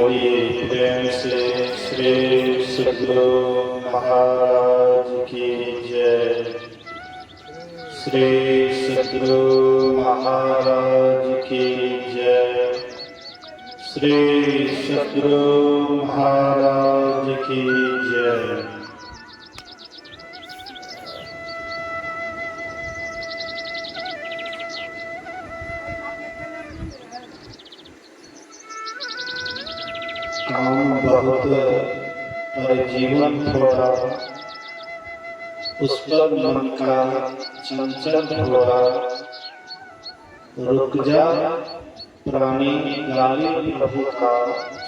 बोलिए प्रेम से श्री सद्गुरु महाराज की जय। श्री सद्गुरु महाराज की जय। श्री सद्गुरु महाराज की जय। काम बहुत और जीवन थोड़ा, उस पर मन का चंचल थोड़ा। रुक जा प्राणी गाली प्रभु का,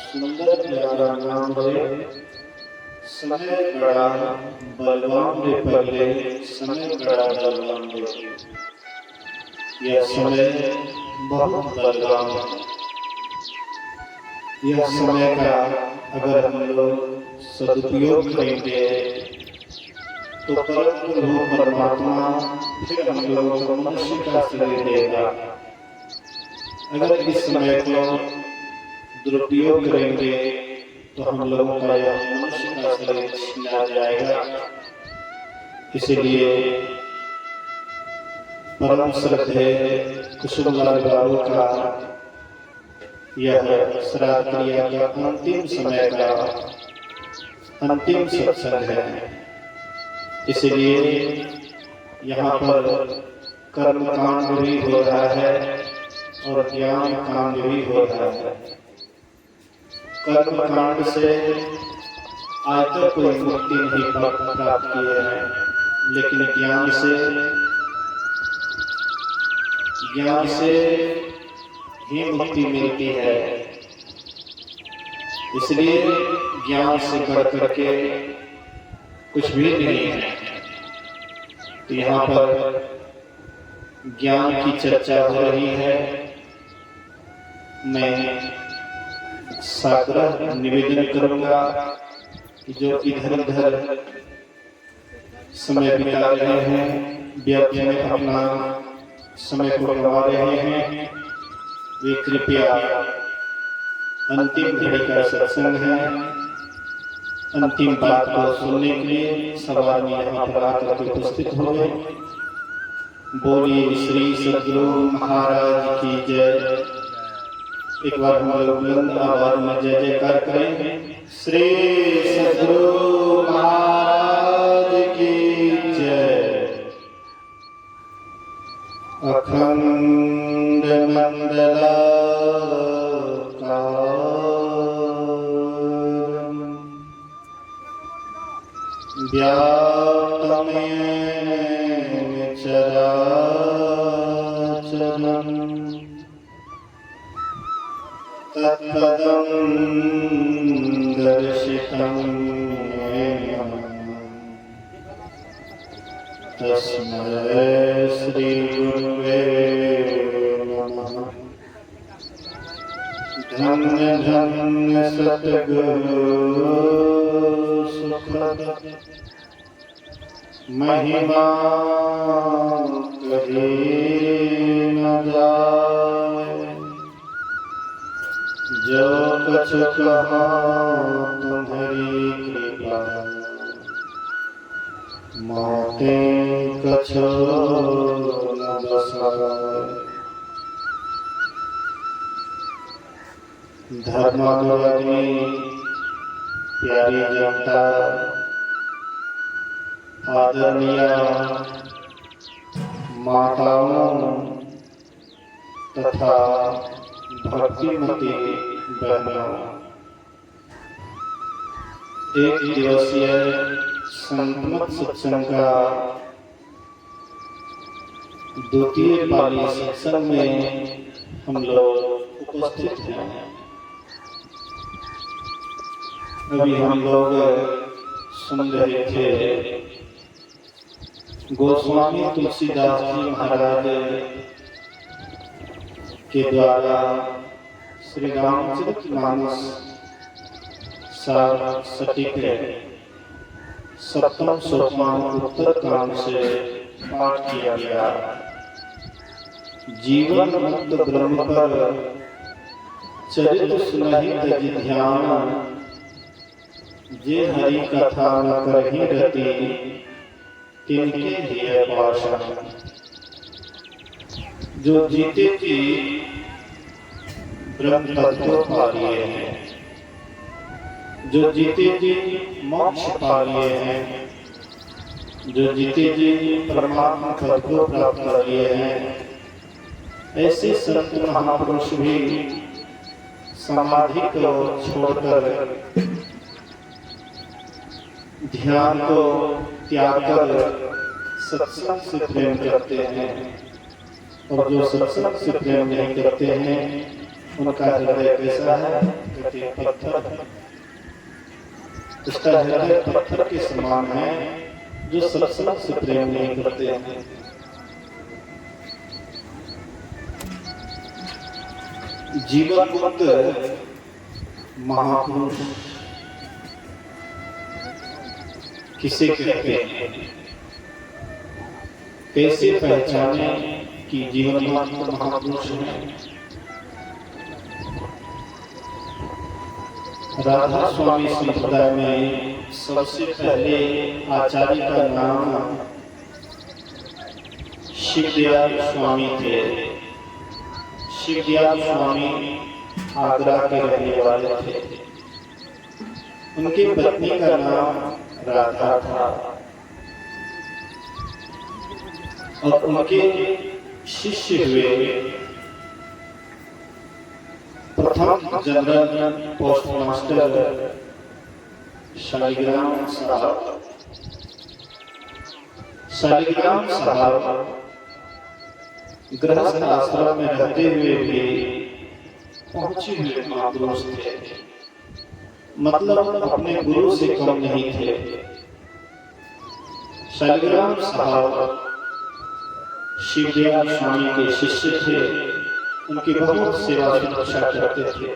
सुंदर प्यारा नाम रे। समय बड़ा बलवान रे पगले, समय बड़ा बलवान रे। यह समय बहुत बलवान है। यह समय का अगर हम लोग सदुपयोग करेंगे तो परम प्रभु परमात्मा फिर हम लोगों को मनुष्य का शरीर देगा। अगर इस समय को दुरुपयोग करेंगे तो हम लोगों का यह मनुष्य का शरीर छीना जाएगा। इसलिए परम श्रद्धेय कुसुमलाल बाबू का यह श्राद्ध क्रिया का अंतिम समय का अंतिम सत्संग है। इसलिए यहाँ पर कर्म कांड भी हो रहा है और ज्ञान कांड भी हो रहा है। कर्म कांड से आज तक कोई मुक्ति नहीं प्राप्त की है, लेकिन ज्ञान से ही मुक्ति मिलती है। इसलिए ज्ञान से बढ़ करके कुछ भी नहीं है। तो यहाँ पर ज्ञान की चर्चा हो रही है। मैं साग्रह निवेदन करूंगा कि जो इधर उधर समय बिता रहे हैं, व्यर्थ में अपना समय को गंवा रहे हैं, वे कृपया अंतिम घड़ी का सत्संग है, अंतिम बात को सुनने के लिए सवाल में यहाँ पर आकर के उपस्थित हो गए। बोलिए श्री सद्गुरु महाराज की जय। एक बार हम लोग बुलंद आवाज में जय जयकार करें। श्री सद्गुरु महाराज की जय। अखंड मंडलाकारं व्याप्तं येन चराचरं तत्पदं दर्शितं येन तस्मै श्री गुरुवे नमः। धन्य धन्य सद्गुरु सुखद, महिमा कही न जाए। जो कुछ कहा तुम्हारी कृपा, मोते कछो न बसाए। धर्माग्नि प्यारी जनता, आदरणीय माताओं तथा भक्तिमती बहनों, एक दिवसीय संतमत सत्संग का द्वितीय पाली सत्संग में हम लोग उपस्थित हैं। अभी हम लोग सुन रहे थे गोस्वामी तुलसीदास जी महाराज के द्वारा श्री रामचरितमानस सार सटीक सप्तम सोपान उत्तर कांड से पाठ किया गया। जीवन मुक्त ब्रह्म पर चरित सुनहि तज ध्यान, जे हरि कथा न करहि रति, तिनके हिय पाषाण। जो जीते जी ब्रह्म तत्व पा लिए हैं, जो जीते जी मोक्ष पा लिए हैं, जो जीते जी परमात्मा पद को प्राप्त कर लिए हैं, ऐसे संत महापुरुष भी समाधि को छोड़कर, ध्यान को त्याग कर सत्संग से प्रेम करते हैं। और जो सत्संग से प्रेम नहीं करते हैं, उनका हृदय कैसा है? कहते पत्थर। उसका हृदय पत्थर के समान है, जो सत्संग से प्रेम नहीं करते हैं। जीवन मुक्त महापुरुष किसे कहते हैं? कैसे पहचाने कि जीवन मुक्त महापुरुष हैं? राधा स्वामी संप्रदाय में सबसे पहले आचार्य का नाम शिवदयाल स्वामी थे। शिवदयाल स्वामी आगरा के रहने वाले थे। उनकी पत्नी का नाम राधा था और उनके शिष्य हुए प्रथम जनरल पोस्टमास्टर शालिग्राम साहब। शालिग्राम साहब गृहस्थ आश्रम में रहते हुए भी पहुंचे हुए महापुरुष थे, मतलब अपने गुरु से कम नहीं थे। शालिग्राम साहब शिवदयाल स्वामी के शिष्य थे, उनकी बहुत सेवा सुरक्षा करते थे।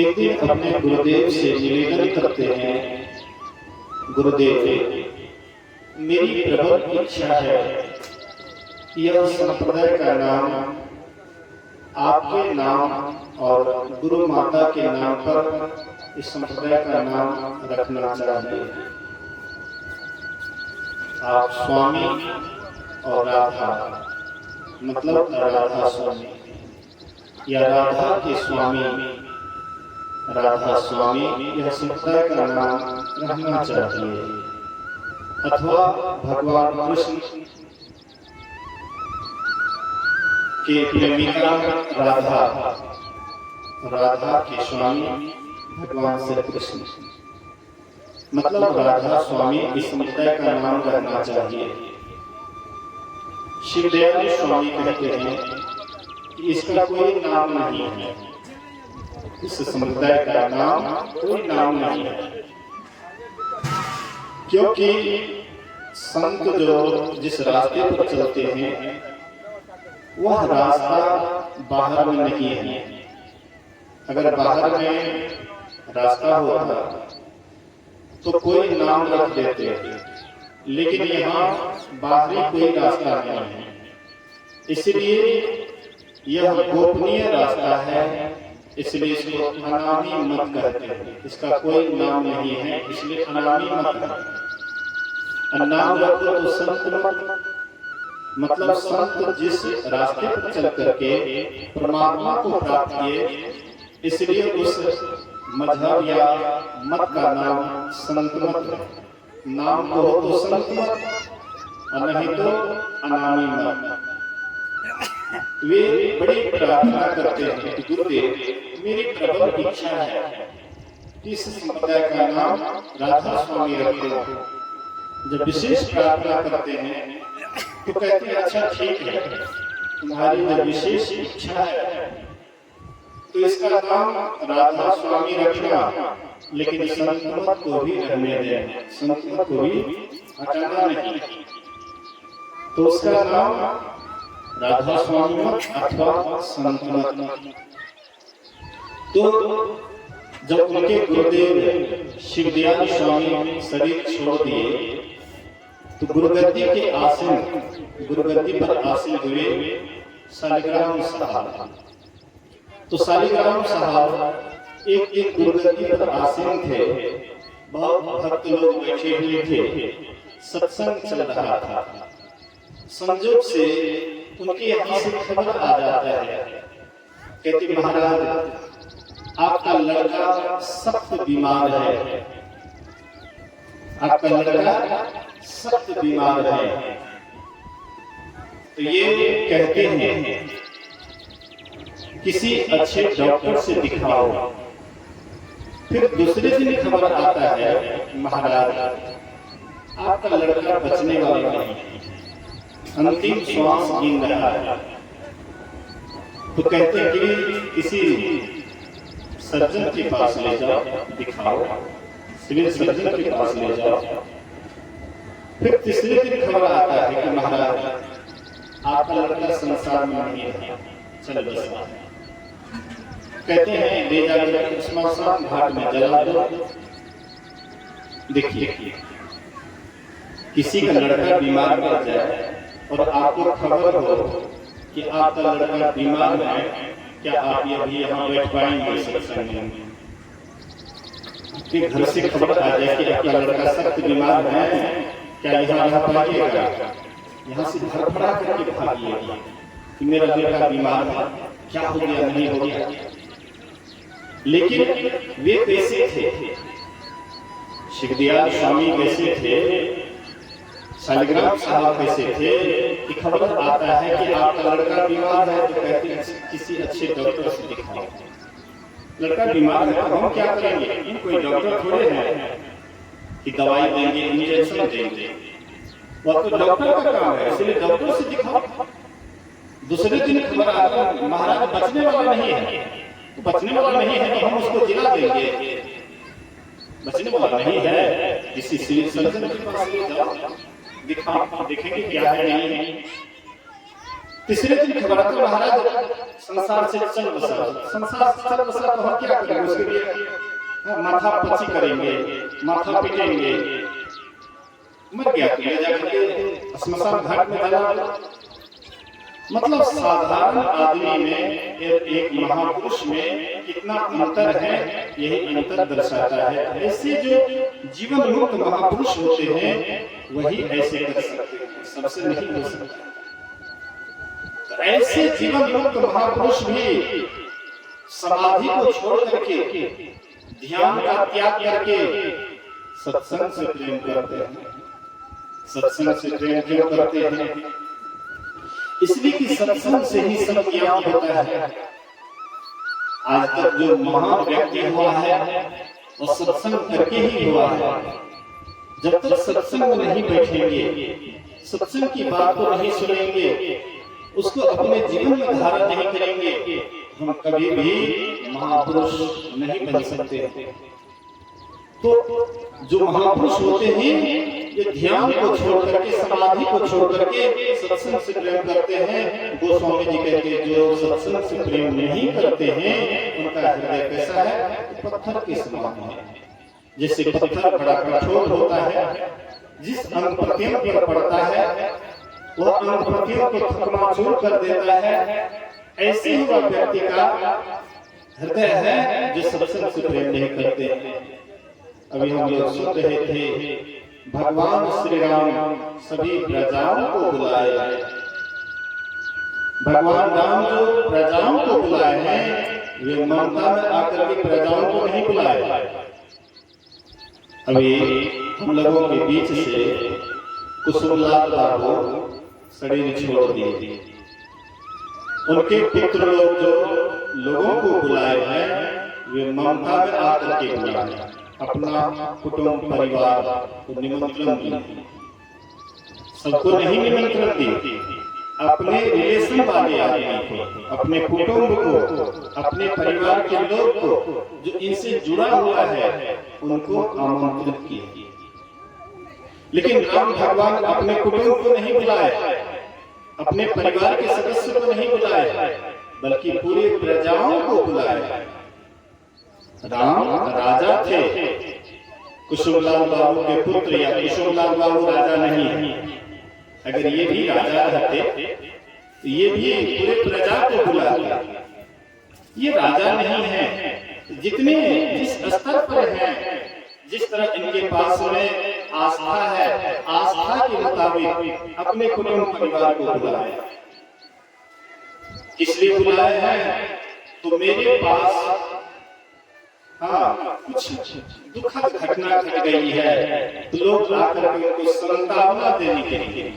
एक दिन अपने गुरुदेव से निवेदन करते हैं, गुरुदेव, मेरी प्रबल इच्छा है कि यह संप्रदाय का नाम आपके नाम और गुरु माता के नाम पर इस संप्रदाय का नाम रखना चाहिए। आप स्वामी और राधा, मतलब राधा स्वामी या राधा के स्वामी, राधा स्वामी, यह संप्रदाय का नाम रहना चाहिए। अथवा भगवान कृष्ण के प्रेमिका राधा, राधा के स्वामी भगवान श्री कृष्ण, मतलब राधा स्वामी इस संप्रदाय का नाम रहना चाहिए। शिवदयाल स्वामी कहते हैं कि इसका कोई नाम नहीं है, इस संप्रदाय का नाम कोई नाम नहीं है, क्योंकि संत जो जिस रास्ते पर चलते हैं वह रास्ता बाहर में नहीं है। अगर बाहर में रास्ता होता तो कोई नाम रख देते, लेकिन यहाँ बाहरी कोई रास्ता नहीं है, इसलिए यह गोपनीय रास्ता है, इसलिए इसको अनामी मत कहते हैं। इसका कोई नाम नहीं है, इसलिए अनामी मत कहते। नाम रखो तो संत मत, मतलब संत जिस रास्ते पर चल करके परमात्मा को प्राप्त किए, इसलिए उस मजहब या मत का नाम संत मत। नाम को हो तो संत मत और नहीं तो अनामी मत। वे बड़ी प्रार्थना करते हैं कि गुरुदेव, मेरी प्रबल इच्छा है कि इस संप्रदाय का नाम राधा स्वामी रखो। जब विशेष प्रार्थना करते हैं तो कहते हैं अच्छा ठीक है, तुम्हारी जब विशेष इच्छा है तो इसका नाम राधा स्वामी रखना, लेकिन संत मत को भी रहने दें, संत मत को भी हटाना नहीं। तो उसका नाम राधा स्वामी मत अथवा संत मत। तो जब उनके गुरुदेव शिवदयाल स्वामी शरीर छोड़ दिए तो गुरुगद्दी पर आसीन हुए शालिग्राम साहब। तो शालिग्राम साहब एक दुर्गति पर आसीन थे, बहुत भक्त लोग बैठे हुए थे, सत्संग चल रहा था। संजोग से उनके यहाँ से खबर आ जाता है, कहते महाराज आपका लड़का सख्त बीमार है, आपका लड़का सख्त बीमार है। तो ये कहते हैं किसी अच्छे डॉक्टर से दिखाओ। फिर दूसरे दिन खबर आता है महाराज आपका लड़का बचने वाला नहीं, अंतिम श्वास गिन रहा है। तो कहते हैं कि किसी सर्जन के पास ले जाओ, दिखाओ, सिविल सर्जन के पास ले जाओ। फिर तीसरे दिन खबर आता है कि महाराज आपका लड़का संसार में नहीं है, चल बसा। कहते हैं ले जाकर श्मशान घाट में जला दो। देखिए किसी का लड़का बीमार पड़ जाए और आपको खबर हो कि आपका लड़का बीमार है, क्या आप अभी यहाँ बैठ पाएंगे सत्संग में? कि घर से खबर आ जाए कि आपका लड़का सख्त बीमार है, क्या यहाँ रह पाइएगा? यहाँ से धड़फड़ा करके भागिएगा कि मेरा लड़का बीमार है, क्या हो गया, नहीं हो गया। लेकिन वे कैसे थे? शिवदयाल स्वामी कैसे थे? शालिग्राम साहब कैसे थे? कि खबर आता है कि आपका लड़का बीमार है, तो कहते हैं किसी अच्छे डॉक्टर से दिखाओ। लड़का बीमार है तो हम क्या करेंगे? हम कोई डॉक्टर थोड़े हैं कि दवाई देंगे, इंजेक्शन देंगे। वो तो डॉक्टर का काम है, इसलिए डॉक्टर से दिखाओ। दूसरे दिन खबर आता है महाराज बचने वाला नहीं है, तो बचने वाला नहीं है तो हम उसको जिला देंगे। बचने वाला नहीं है, किसी सिविल सर्जन के पास ले जाओ, दिखाओ, देखेंगे क्या है नहीं है। तीसरे दिन खबर आता है महाराज संसार से चल बसा। संसार से चल बसा तो हम क्या करेंगे? उसके लिए माथा पची करेंगे, माथा पिटेंगे। मर गया तो ले जाकर के श्मशान घाट में डाला। मतलब साधारण आदमी में एक महापुरुष में कितना अंतर है, यही अंतर दर्शाता है। ऐसे जो जीवन मुक्त महापुरुष होते हैं वही ऐसे कर सकते हैं, सबसे नहीं हो सकता। तो ऐसे जीवन मुक्त महापुरुष भी समाधि को छोड़ करके, ध्यान का त्याग करके सत्संग से प्रेम करते हैं। सत्संग से प्रेम क्यों करते हैं? इसलिए कि सत्संग से ही सब ज्ञान होता है। आज तक जो महान व्यक्ति हुआ है वो सत्संग करके ही हुआ है। जब तक सत्संग में नहीं बैठेंगे, सत्संग की बात को नहीं सुनेंगे, उसको अपने जीवन में धारण नहीं करेंगे, हम कभी भी महापुरुष नहीं बन सकते। तो जो महापुरुष होते हैं ये ध्यान को छोड़ करके, समाधि को छोड़ करके सत्संग से प्रेम करते हैं। गोस्वामी जी कहते हैं जो सत्संग से प्रेम नहीं करते हैं उनका हृदय कैसा है? पत्थर के समान है। जैसे पत्थर बड़ा कठोर होता है, जिस अंग प्रत्यंग पर पड़ता है वह अंग प्रत्यंग को थकमाचूर कर देता है। ऐसे ही वह व्यक्ति का हृदय है जो सत्संग से प्रेम नहीं करते। अभी हम लोग सुन रहे थे भगवान श्री राम सभी प्रजाओं को बुलाए। भगवान राम जो प्रजाओं को बुलाए हैं वे ममता में आकर के प्रजाओं को नहीं बुलाए। अभी हम लोगों के बीच से कुसुमलाल बाबू शरीर छोड़ दिए। उनके पुत्र लोग जो लोगों को बुलाए हैं वे ममता में आकर के बुलाए, अपना कुटुंब परिवार को निमंत्रण दिए। सबको नहीं निमंत्रण दिए, अपने रिलेशन वाले आदमी को, अपने कुटुंब को, अपने परिवार के लोग को जो इनसे जुड़ा हुआ है उनको आमंत्रित किए। लेकिन राम भगवान अपने कुटुंब को नहीं बुलाए, अपने परिवार के सदस्य को नहीं बुलाए, बल्कि पूरी प्रजाओं को बुलाए। राम राजा थे, कुसुमलाल बाबू के पुत्र या कुसुमलाल बाबू राजा नहीं है। अगर ये भी राजा रहते तो ये भी पूरे प्रजा को बुलाते। ये राजा नहीं है, जितने जिस स्तर पर हैं, जिस तरह इनके पास में आस्था है, आस्था के मुताबिक अपने कुटुंब परिवार को बुलाए। किस लिए बुलाए हैं? तो मेरे पास कुछ दुखद घटना घट गई है, तो लोग आकर के उनको सांत्वना देने के लिए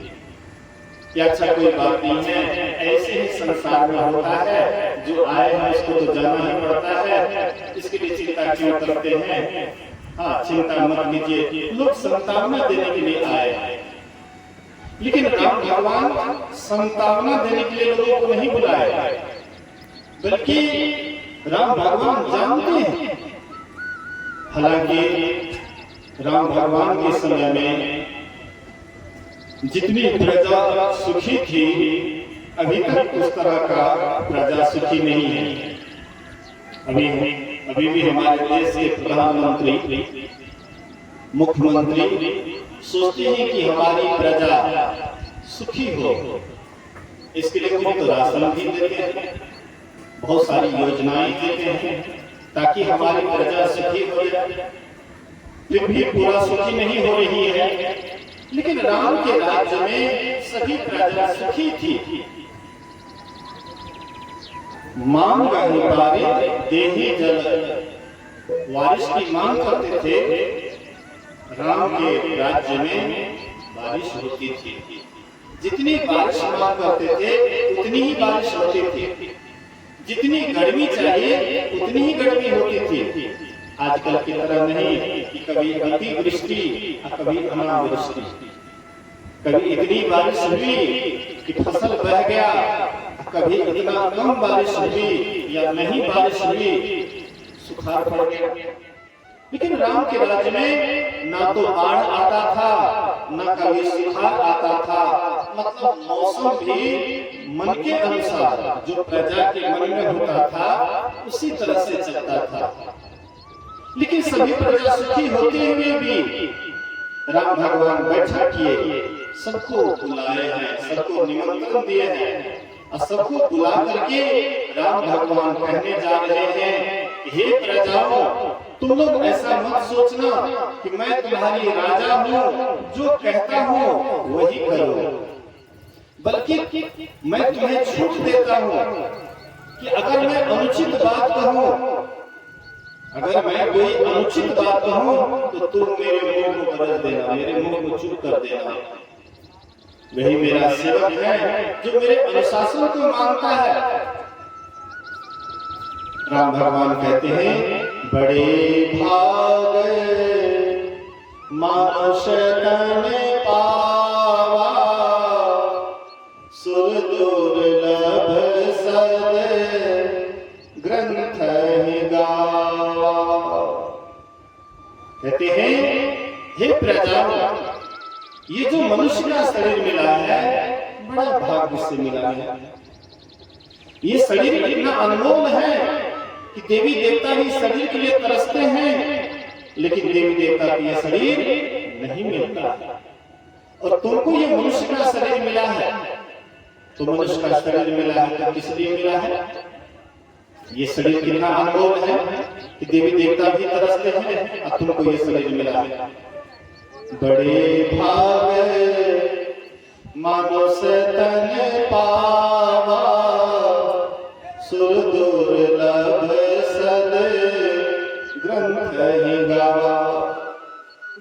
कि अच्छा कोई बात नहीं है, ऐसे ही संसार में होता है, जो आए हैं उसको तो जाना ही पड़ता है, इसके लिए चिंता क्यों करते हैं? चिंता मत कीजिए, लोग सांत्वना देने के लिए आए हैं। लेकिन राम भगवान सांत्वना देने के लिए लोगों को नहीं बुलाए, बल्कि राम भगवान जानते हैं। हालांकि राम भगवान के समय में जितनी प्रजा सुखी थी, अभी तक उस तरह का प्रजा सुखी नहीं है। अभी भी हमारे देश के प्रधानमंत्री, मुख्यमंत्री सोचते हैं कि हमारी प्रजा सुखी हो, इसके लिए मुफ्त राशन भी देते हैं, बहुत सारी योजनाएं देते हैं ताकि हमारी प्रजा सुखी हो जाए। फिर भी पूरा सुखी नहीं हो रही है। लेकिन राम के राज्य में सभी प्रजा सुखी थी। मांग अनुसारे देहि जल, बारिश की मांग करते थे। राम के राज्य में बारिश होती थी, जितनी बारिश मांग करते थे उतनी ही बारिश होती थी, जितनी गर्मी चाहिए उतनी ही गर्मी होती थी। आजकल की तरह नहीं कि कभी अतिवृष्टि कभी अनावृष्टि, कभी इतनी बारिश हुई कि फसल बह गया, कभी इतना कम बारिश हुई या नहीं बारिश हुई, सुखाड़ पड़ गया। लेकिन राम के राज्य में ना तो बाढ़ आता था, ना कभी सुखाड़ आता था, मतलब मौसम भी मन के अनुसार जो प्रजा के मन में होता था उसी तरह से चलता था। लेकिन सभी प्रजा सुखी होते हुए भी राम भगवान बैठक किए, सबको बुलाए हैं, सबको निमंत्रण दिए हैं, और सबको बुला करके राम भगवान कहने जा रहे हैं, हे प्रजाओं, तुम लोग ऐसा मत सोचना कि मैं तुम्हारी राजा हूँ, जो कहता हूँ वही करो, बल्कि मैं तुम्हें छूट देता हूँ कि अगर मैं अनुचित बात कहूँ, अगर मैं कोई अनुचित बात कहूँ तो तुम मेरे मुंह को बदल देना, मेरे मुंह को चुप कर देना। वही मेरा सेवक है जो मेरे अनुशासन को मानता है। राम भगवान कहते हैं, बड़े भाग मानुष तन पावा, सुर दुर्लभ सद ग्रंथ गावा। कहते हैं, हे प्रजाओं, ये जो मनुष्य का शरीर मिला है बड़ा भाग्य से मिला है। ये शरीर इतना अनमोल है कि देवी देवता भी शरीर के लिए तरसते हैं, लेकिन देवी देवता को ये शरीर नहीं मिलता। और तुमको ये मनुष्य का शरीर मिला है, तो मनुष्य का शरीर मिला है तो किस लिए मिला है? ये शरीर कितना अनमोल है कि देवी देवता भी तरसते हैं, और तुमको ये शरीर मिला है। बड़े भाग मानुष तन पावा, सुर दुर्लभ सद ग्रंथ गावा।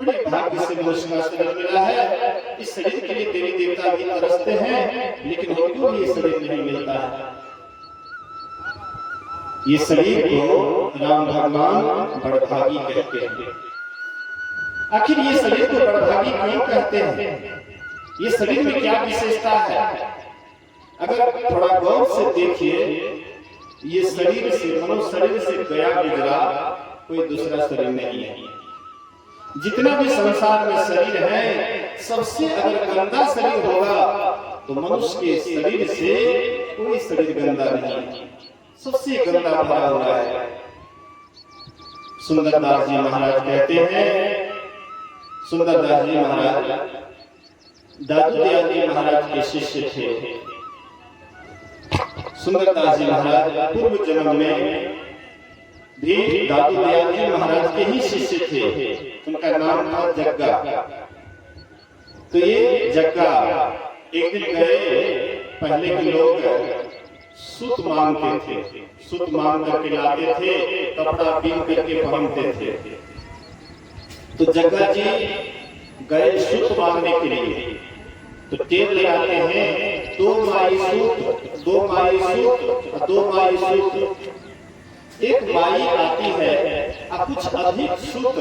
बड़े भाग्य से मनुष्य का शरीर मिला है। इस शरीर के लिए देवी देवता भी तरसते हैं, लेकिन उनको भी ये शरीर नहीं मिलता है। ये शरीर को राम भगवान बड़भागी कहते हैं। आखिर ये शरीर को बड़भागी क्यों कहते हैं? ये शरीर में क्या विशेषता है? अगर थोड़ा गौर से देखिए, ये शरीर से, मनुष्य शरीर से गया गुजरा कोई दूसरा शरीर नहीं है। जितना भी संसार में शरीर है, सबसे अगर गंदा शरीर होगा तो मनुष्य के शरीर से कोई शरीर गंदा नहीं, सबसे गंदा भरा हुआ है। सुंदरदास जी महाराज कहते हैं, सुंदरदास जी महाराज दादू दयाल जी महाराज के शिष्य थे। सुंदरदास जी महाराज पूर्व जन्म में भी दादू दयाल जी महाराज के ही शिष्य थे। उनका नाम था जग्गा। तो ये जग्गा एक दिन गए, पहले के लोग सूत मांगते थे, सूत मांग करके लाते थे, कपड़ा बीन करके पहनते थे। तो जग्गा जी गए सूत मांगने के लिए, तो टेर लगाते हैं 2 माई सूत, 2 माई सूत, 2 माई सूत। एक माई आती है और कुछ अधिक सूत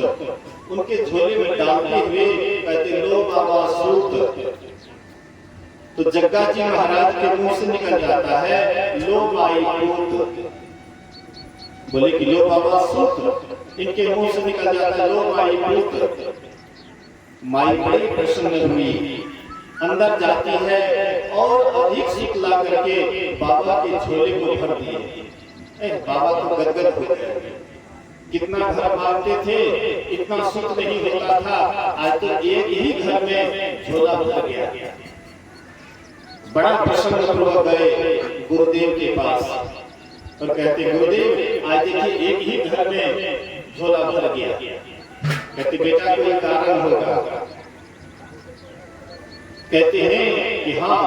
उनके झोले में डालते हुए कहते लो बाबा सूत। तो जग्गा जी महाराज के मुंह से निकल जाता है लो माई सूत। बोले कि लो बाबा सूत, इनके मुंह से निकल जाता है लो माई सूत। माई बड़ी प्रसन्न हुई, अंदर जाती है और अधिक सूत ला करके बाबा के झोले को भर दिए। बाबा तो गदगद हो गए, कितना घर मारते थे, इतना सुख नहीं होता था, आज तो एक ही घर में झोला भर गया। बड़ा प्रसन्न पूर्वक गए गुरुदेव के पास और कहते गुरुदेव आज देखिए एक ही घर में झोला भर गया। कहते बेटा कोई कारण होगा। कहते हैं कि हाँ,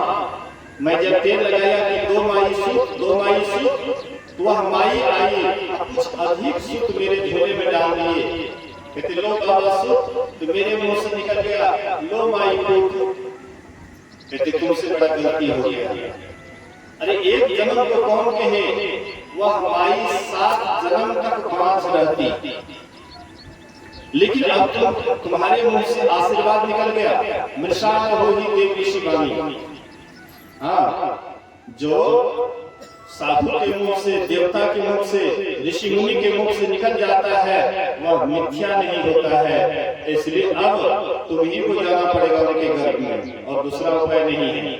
मैं जब तेल लगाया कि 2 माई सूत, 2 माई सूत, तो वह माई आई, कुछ अधिक सूत मेरे झोले में डाल दिए। कहते लो बाबा सूत, तो मेरे मुंह से निकल गया लो माई सूत। कहते तुमसे बड़ा गलती हो गया। अरे एक जन्म को कौन कहे, वह माई 7 जन्म तक पास रहती, लेकिन अब तुम्हारे मुंह से आशीर्वाद निकल गया, मृषा हो ही देवी शिवानी। हाँ, जो साधु के मुख से, देवता के मुख से, ऋषि मुनि के मुख से निकल जाता है वह मिथ्या नहीं होता है। इसलिए अब तुम्हीं को जाना पड़ेगा उनके घर में, और दूसरा उपाय नहीं है।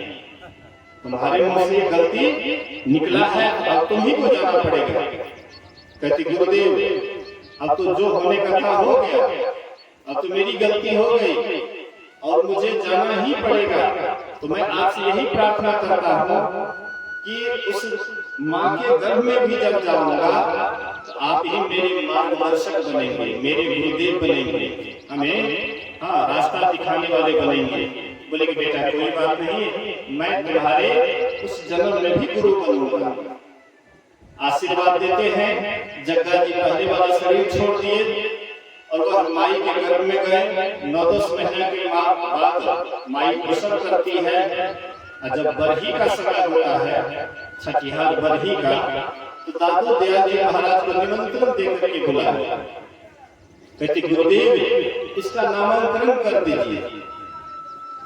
तुम्हारे मुंह से गलती निकला है, अब तुम्हीं को जाना पड़ेगा। कहते गुरुदेव अब तो जो होने का था हो गया, अब तो मेरी गलती हो गई और मुझे जाना ही पड़ेगा। तो मैं आपसे यही प्रार्थना करता हूँ कि उस माँ के गर्भ में भी जब जाऊंगा तो आप ही मेरे मार्गदर्शक बनेंगे, मेरे गुरुदेव बनेंगे, हमें हाँ रास्ता दिखाने वाले बनेंगे। बोले कि बेटा कोई बात नहीं, मैं तुम्हारे उस जन्म में भी गुरु बनूंगा। आशीर्वाद देते हैं। जग्गा जी पहले वाला शरीर छोड़ दिए और वह माई के गर्भ में गए। 9-10 महीने के बाद माई प्रसव करती है। जब बरही का समय होता है, छठिहार बरही का, तो दादू दयाल जी महाराज को निमंत्रण देकर के बुलाया। कहते गुरुदेव इसका नामांकन कर दीजिए।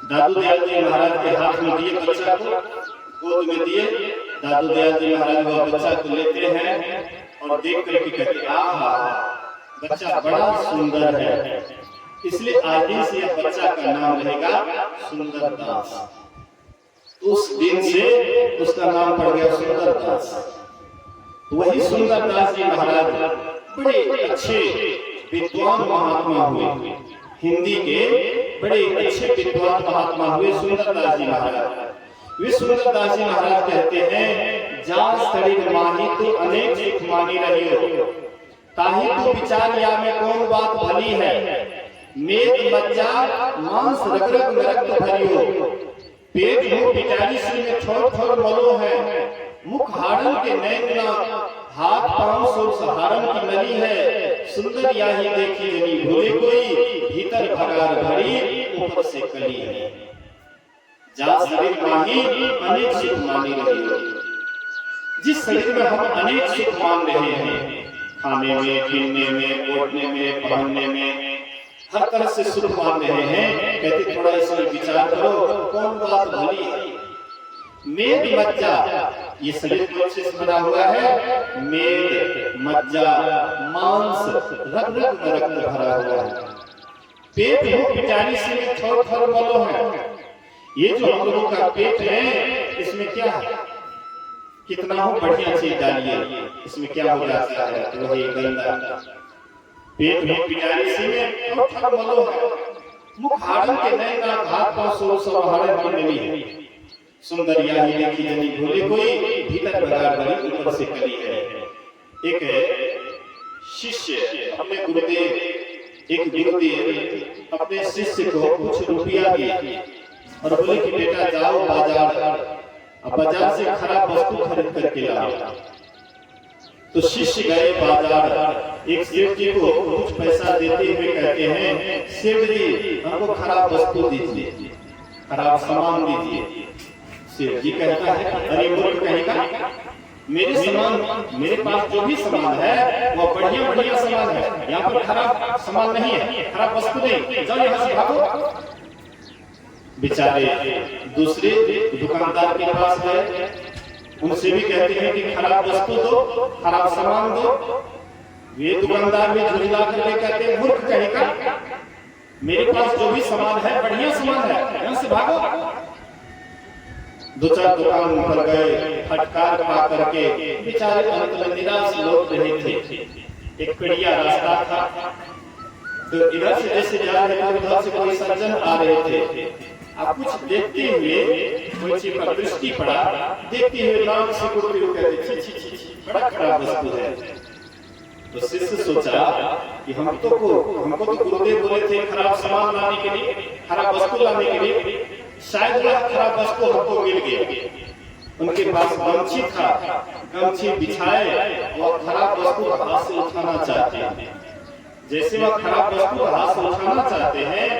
दादू दयाल जी महाराज के हाथ में दिए बच्चा को, गोद में दिए। दादू दयाल जी महाराज वह बच्चा को लेते हैं और देख करके कहते आहा बच्चा बड़ा सुंदर है, इसलिए आज से यह बच्चा का नाम रहेगा सुंदरदास। उस दिन से उसका नाम पड़ गया सुंदरदास। वही सुंदरदास जी महाराज बड़े अच्छे विद्वान महात्मा हुए, हिंदी के बड़े अच्छे विद्वान महात्मा हुए सुंदरदास जी महाराज। वे सुंदरदास जी महाराज कहते हैं जा शरीर माही तो अनेक सुख मानी रही हो, ताही तो विचार या में कौन बात भली है। मेद मज्जा मांस रग रग में रक्त भरी हो, पेट मुंह पिटारी सी में छोड़ छोड़ मलो है। मुख हाड़न के नैन ना, हाथ पांव सोर सहारन की नली है। सुंदर याही देखी जनी भूले कोई, भीतर भगार भरी ऊपर से कली है। जा शरीर माही अनेक सुख मानी रही हो। जिस शरीर में हम अनेक सुख मान रहे हैं, खाने में, पीने में, ओढ़ने में, पहनने में, हर तरह से सुख मान रहे हैं। कहते थोड़ा इसमें विचार करो कौन बात भली है। मेद मज्जा, ये शरीर कौन से बना हुआ है? मेद मज्जा मांस रग रग में रक्त भरा हुआ है। पेट मुंह पिटारी से में थोड़ थोड़ मलो है। ये जो हम लोगों का पेट है, इसमें क्या है? कितना हो बढ़िया चीज डालिए, इसमें क्या हो जाता है? तो वही गंदा। पेट में पिटारी सी में थोड़ थोड़ मलो है। मुख हाड़न के नए ना, हाथ पांव सोर सहारन की नली है। सुंदर याही देखी जनी भूले कोई, भीतर बगाड़ भरी ऊपर से कली है। एक शिष्य अपने गुरुदेव, एक गुरुदेव अपने शिष्य को कुछ रुपया दिए और बोले कि बेटा जाओ बाजार, अब बाजार से खराब वस्तु खरीद करके लाओ। तो शिष्य गए बाजार, एक सेठ जी को कुछ पैसा देते हुए कहते हैं, सेठ जी हमको खराब वस्तु दीजिए, खराब सामान दीजिए। सेठ जी कहता है, अरे मूर्ख कहेगा, मेरे सामान, मेरे पास जो भी सामान है वो बढ़िया बढ़िया सामान है, यहाँ पर खराब सामान नहीं है, खराब वस्तु नहीं, जाओ यहाँ से भागो। बेचारे दूसरे दुकानदार के पास गए, उनसे भी कहते हैं कि खराब वस्तु दो, खराब सामान दो। ये दुकानदार भी झुंझला करके कहते हैं, मूर्ख कहेगा, मेरे पास जो भी सामान है बढ़िया सामान है, यहाँ से भागो। दो चार दुकान पर गए, फटकार पा करके बेचारे अंत में निराश लौट रहे थे। एक बढ़िया रास्ता था, तो इधर से जैसे जा रहे थे उधर से कोई सज्जन आ रहे थे। अब कुछ देखते हुए कोई चीज पर दृष्टि पड़ा, देखते हुए नाम से कहते, छी छी छी बड़ा खराब वस्तु है। तो शिष्य सोचा कि हमको तो गुरुदेव बोले थे खराब सामान लाने के लिए, खराब वस्तु लाने के लिए, शायद वह खराब वस्तु हमको मिल गई। उनके पास गमछी था, गमछी बिछाए वह खराब वस्तु हाथ से उठाना चाहते हैं। जैसे वह खराब वस्तु हाथ से उठाना चाहते हैं,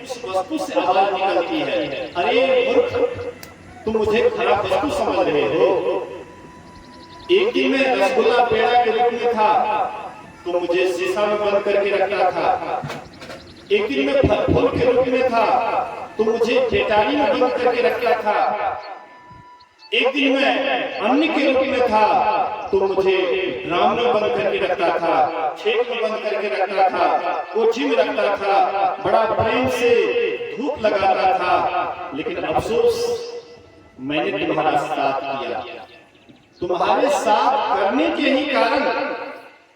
उस वस्तु से आवाज निकलती है, अरे मूर्ख, तुम मुझे खराब वस्तु समझ रहे हो। एक दिन में रसगुल्ला पेड़ा के रूप में था, तो मुझे शीशा में बंद करके रखा था। एक दिन में फल फूल के रूप में था, तो मुझे पेटारी में बंद करके रखा था। एक दिन में अन्न के रूप में था, तो मुझे ड्राम में बंद करके रखा था, खेत में बंद करके रखा था, कोठी में रखा था, बड़ा प्रेम से धूप लगाता था। लेकिन अफसोस, मैंने तुम्हारा साथ किया, तुम्हारे साथ करने के ही कारण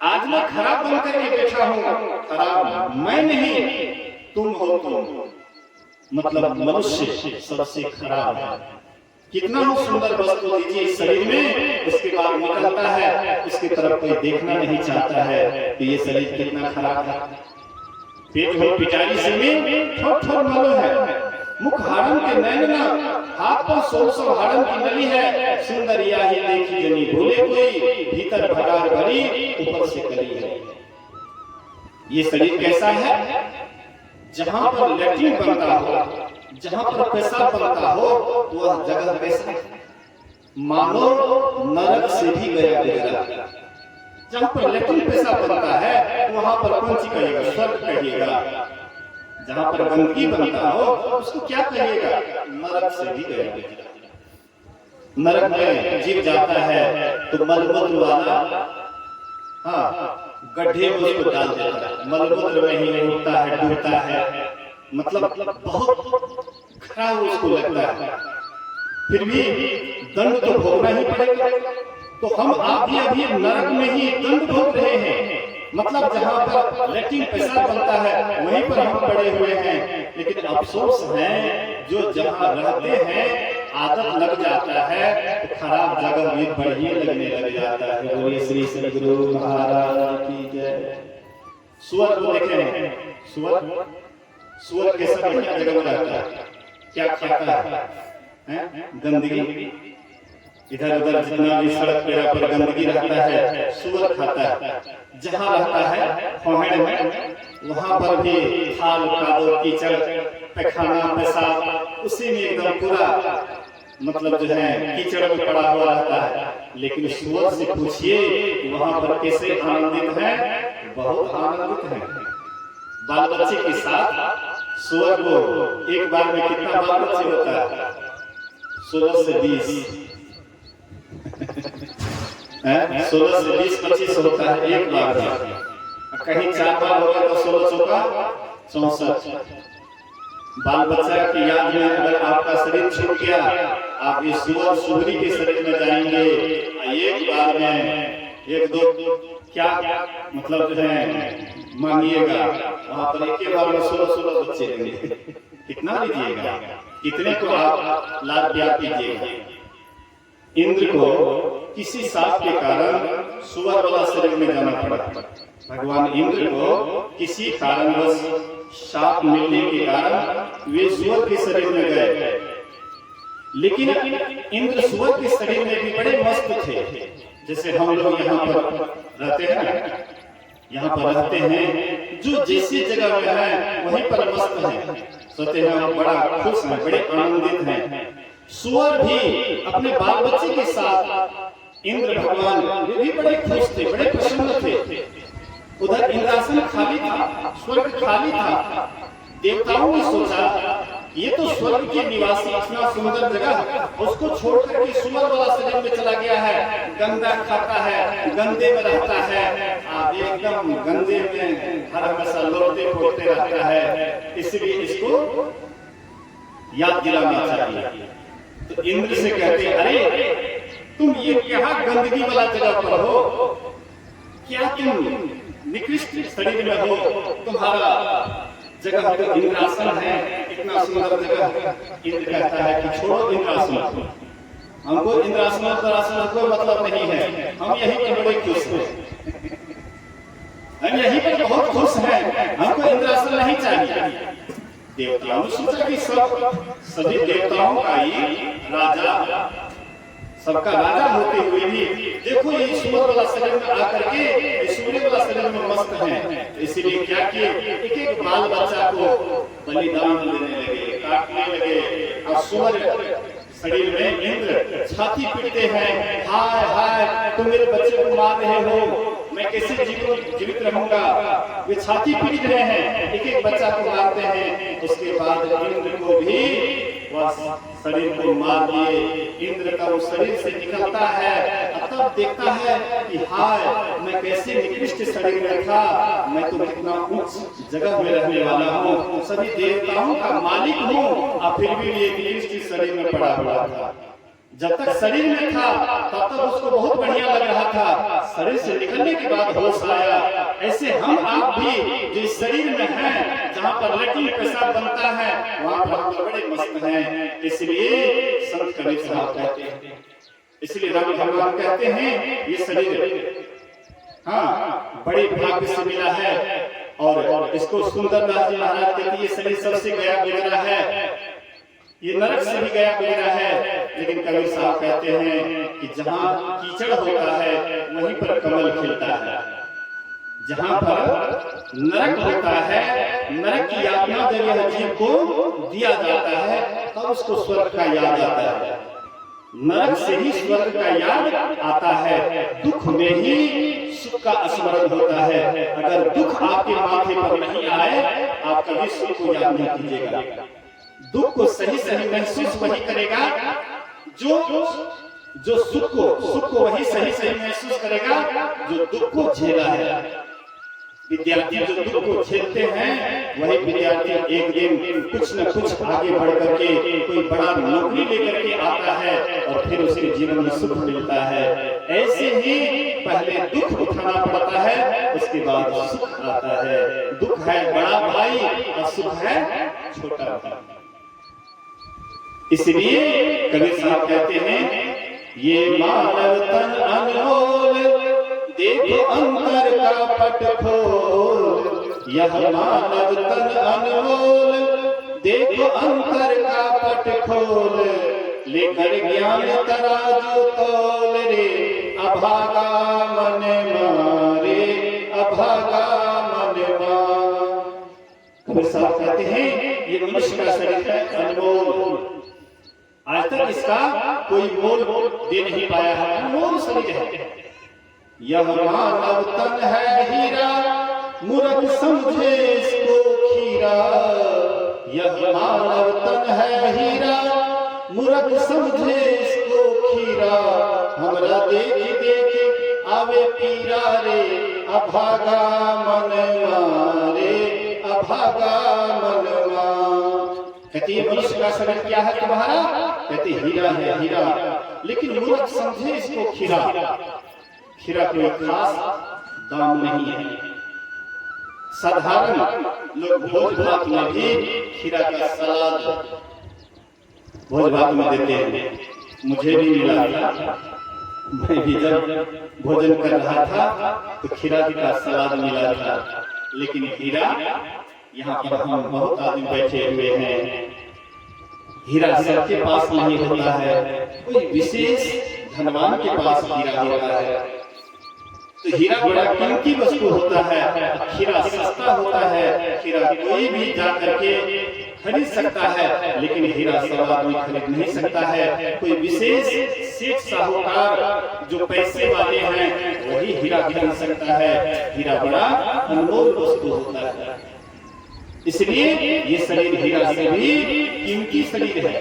आज मैं खराब बन करके बैठा हूँ। खराब मैं नहीं, तुम हो। तुम मतलब मनुष्य सबसे खराब है। कितना ही सुंदर वस्तु दीजिए इस शरीर में, उसके बाद निकलता है, उसकी तरफ कोई देखना नहीं चाहता है कि ये शरीर कितना खराब है। पेट में पिटारी से में ठोठ ठोठ मालूम है, मुख हारम के नैना, हाथ पर 100 हारम की नली है। सुंदर याही देखी जनी भूले कोई, भीतर भगाड़ भरी ऊपर से कली है। ये शरीर कैसा है? जहां पर लैट्रिन बनता हो, जहां पर पेशाब बनता हो, तो वह जगह कैसा है? मानो नरक से भी गया गुजरा। जहां पर लैट्रिन पेशाब बनता है, वहां पर कौन सी कहिएगा? स्वर्ग कहिएगा। जहां पर गंदगी बनता हो, उसको क्या कहिएगा? नरक से भी गया गुजरा। नरक में जीव जाता है तो मलमूत्र वाला, हाँ, गड्ढे में उसको डाल देता है, मलमूत्र में ही उड़ता है, डूबता है। मतलब बहुत खराब उसको लगता है। फिर भी दंड तो भोगना ही पड़ेगा। तो हम आप भी अभी नरक में ही दंड भोग रहे हैं। मतलब जहाँ पर लैट्रिन पेशाब बनता है वहीं पर हम पड़े हुए हैं। लेकिन अफसोस है, जो जहाँ रहते हैं आदत लग जाता है तो खराब जगह भी बढ़िया लगने लग जाता है। बोलिए श्री सद्गुरु महाराज की जय। सुअर को देखे हैं, सुअर कैसा बढ़िया जगह में रहता है, क्या खाता है? गंदगी। इधर उधर जितना भी सड़क पेड़ा पर गंदगी रहता है, सुअर खाता है। जहाँ रहता है पहाड़ में, वहां पर भी थाल कादो कीचड़ पैखाना पेशाब उसी में एकदम पूरा मतलब जो है कीचड़ में पड़ा हुआ रहता है। लेकिन सुअर से पूछिए वहां पर कैसे आनंदित है? बहुत आनंदित है। बाल बच्चे के साथ सुअर को एक बार में कितना बाल बच्चे होता है? 16 से 20 16 से 20-25 होता है एक बार में। कहीं 4 बार होगा तो 16 चौका 64। बाल बच्चा की याद में अगर आपका शरीर छूट गया, आप इस सुअर सुअरी के शरीर में जाएंगे, एक बार में 1-2 क्या मतलब जो है मानिएगा, वहां पर एक बार में 16 बच्चे रहेंगे। कितना लीजिएगा? कितने को आप लाभ प्यार कीजिएगा। इंद्र को किसी साप के कारण सुअर वाला शरीर में जाना पड़ा। भगवान इंद्र को किसी कारणवश शाप मिलने के कारण वे सुअर के शरीर में गए, लेकिन इंद्र सुअर के शरीर में भी बड़े मस्त थे। जैसे हम लोग यहाँ पर रहते हैं, यहाँ पर रहते हैं, जो जैसी जगह में है वहीं पर मस्त है, सोते हैं बड़ा खुश है, बड़े आनंदित हैं। सुअर भी अपने बाल बच्चे के साथ इंद्र भगवान भी बड़े खुश थे, बड़े प्रसन्न थे। उधर इंद्रासन खाली था, स्वर्ग खाली था। देवताओं ने सोचा ये तो स्वर्ग के निवासी इतना सुंदर जगह, उसको छोड़ करके सुअर वाला शरीर में चला गया है, गंदा खाता है, गंदे में रहता है, एकदम गंदे में हर हमेशा लौटते पोटते रहता है, इसलिए इसको याद दिलाना चाहिए। तो इंद्र से कहते अरे तुम ये क्या गंदगी वाला जगह पर हो, क्या तुम निकृष्ट शरीर में हो, तुम्हारा जगह तो इंद्रासन है, इतना सुंदर जगह। इंद्र कहता है कि छोड़ो इंद्रासन, हमको इंद्रासन इंद्रासन कोई मतलब नहीं है, हम यहीं पर बड़े खुश हैं, हम यहीं पर बहुत खुश हैं, हमको इंद्रासन नहीं चाहिए। देवताओं ने सोचा कि सभी देवताओं का ये राजा, सबका राजा होते हुए भी देखो ये सूर्य वाला शरीर में आकर के सूर्य वाला शरीर में मस्त है, इसीलिए क्या किए एक एक बाल बच्चा को बलिदान देने लगे, काटने लगे। और सूर्य शरीर में इंद्र छाती पीटते हैं, हाय हाय तुम मेरे बच्चे को मार रहे हो, मैं कैसे जीवित रहूंगा। वे छाती पीट रहे हैं, एक एक बच्चा को मारते हैं। उसके बाद इंद्र को भी शरीर को मार दिए। इंद्र का वो शरीर से निकलता है, तब देखता है कि हाय मैं कैसे निकृष्ट शरीर में था, मैं तो कितना उच्च जगह में रहने वाला हूँ, सभी देवताओं का मालिक हूँ, और फिर भी ये निकृष्ट शरीर में पड़ा हुआ था। जब तक शरीर में था तब तक उसको बहुत बढ़िया लग रहा था, शरीर से निकलने के बाद होश आया। ऐसे हम आप भी जो शरीर में हैं, जहाँ पर लेटरिन पेशाब बनता है वहाँ पर हम बड़े मस्त हैं। इसलिए संत कबीर साहब कहते हैं, इसलिए राम भगवान कहते हैं ये शरीर हाँ बड़े भाग्य से मिला है। और इसको सुंदरदास जी महाराज कहते हैं ये शरीर सबसे गया गुजरा है, ये नरक से भी गया गुजरा है। लेकिन कबीर साहब कहते हैं कि जहाँ कीचड़ होता है वहीं पर कमल खिलता है, जहाँ पर नरक होता है, नरक की यातना जब यह जीव को दिया जाता है तब उसको स्वर्ग का याद आता है। नरक से ही स्वर्ग का याद आता है, दुख में ही सुख का स्मरण होता है। अगर दुख आपके माथे पर नहीं आए आप कभी सुख को याद नहीं कीजिएगा। दुख को सही सही महसूस वही करेगा जो सुख को वही सही सही महसूस करेगा जो दुख को झेला है। विद्यार्थी जो दुख को झेलते हैं वही विद्यार्थी एक दिन कुछ न कुछ आगे बढ़ करके कोई बड़ा नौकरी लेकर के आता है और फिर उसके जीवन में सुख मिलता है। ऐसे ही पहले दुख उठाना पड़ता है, उसके बाद सुख आता है। दुख है बड़ा भाई और सुख है छोटा भाई। इसलिए कबीर साहब कहते हैं ये मानव तन अनमोल, देखो अंतर का पट खोल। यह मानव तन अनमोल, देखो अंतर का पट खोल। लेकर ज्ञान तराजू तोल रे, अभागा मन मारे, अभागा मन मार। कबीर साहब कहते हैं ये मनुष्य का शरीर है अनमोल, आज तक इसका कोई मोल दे नहीं पाया है, अनमोल शरीर है। यह मानव तन है हीरा, मूर्ख समझे इसको खीरा। यह मानव तन है हीरा, मूर्ख समझे इसको खीरा। हमरा देख देख आवे पीरा रे, अभागा मन मारे, अभागा मन मार। कहती है मनुष्य का शरीर क्या है तुम्हारा? कहते हीरा है हीरा, लेकिन मूर्ख समझे इसको खीरा। खीरा कोई खास दाम नहीं है। साधारण लोग भोज भात में भी खीरा का सलाद भोज भात में देते हैं, मुझे भी मिला था। मैं भी जब भोजन कर रहा था तो खीरा का सलाद मिला था, लेकिन हीरा, यहाँ पर हम बहुत आदमी बैठे हुए हैं, हीरा सबके पास नहीं होता है, कोई विशेष धनवान के पास हीरा होता है। तो हीरा बड़ा कीमती वस्तु होता है, हीरा सस्ता होता है, हीरा कोई भी जाकर के खरीद सकता है, लेकिन हीरा सब आदमी खरीद नहीं सकता है। कोई विशेष सेठ साहूकार जो पैसे वाले हैं वही हीरा खरीद सकता है। हीरा बड़ा अनमोल वस्तु होता है, इसलिए ये शरीर हीरा से भी कीमती शरीर है।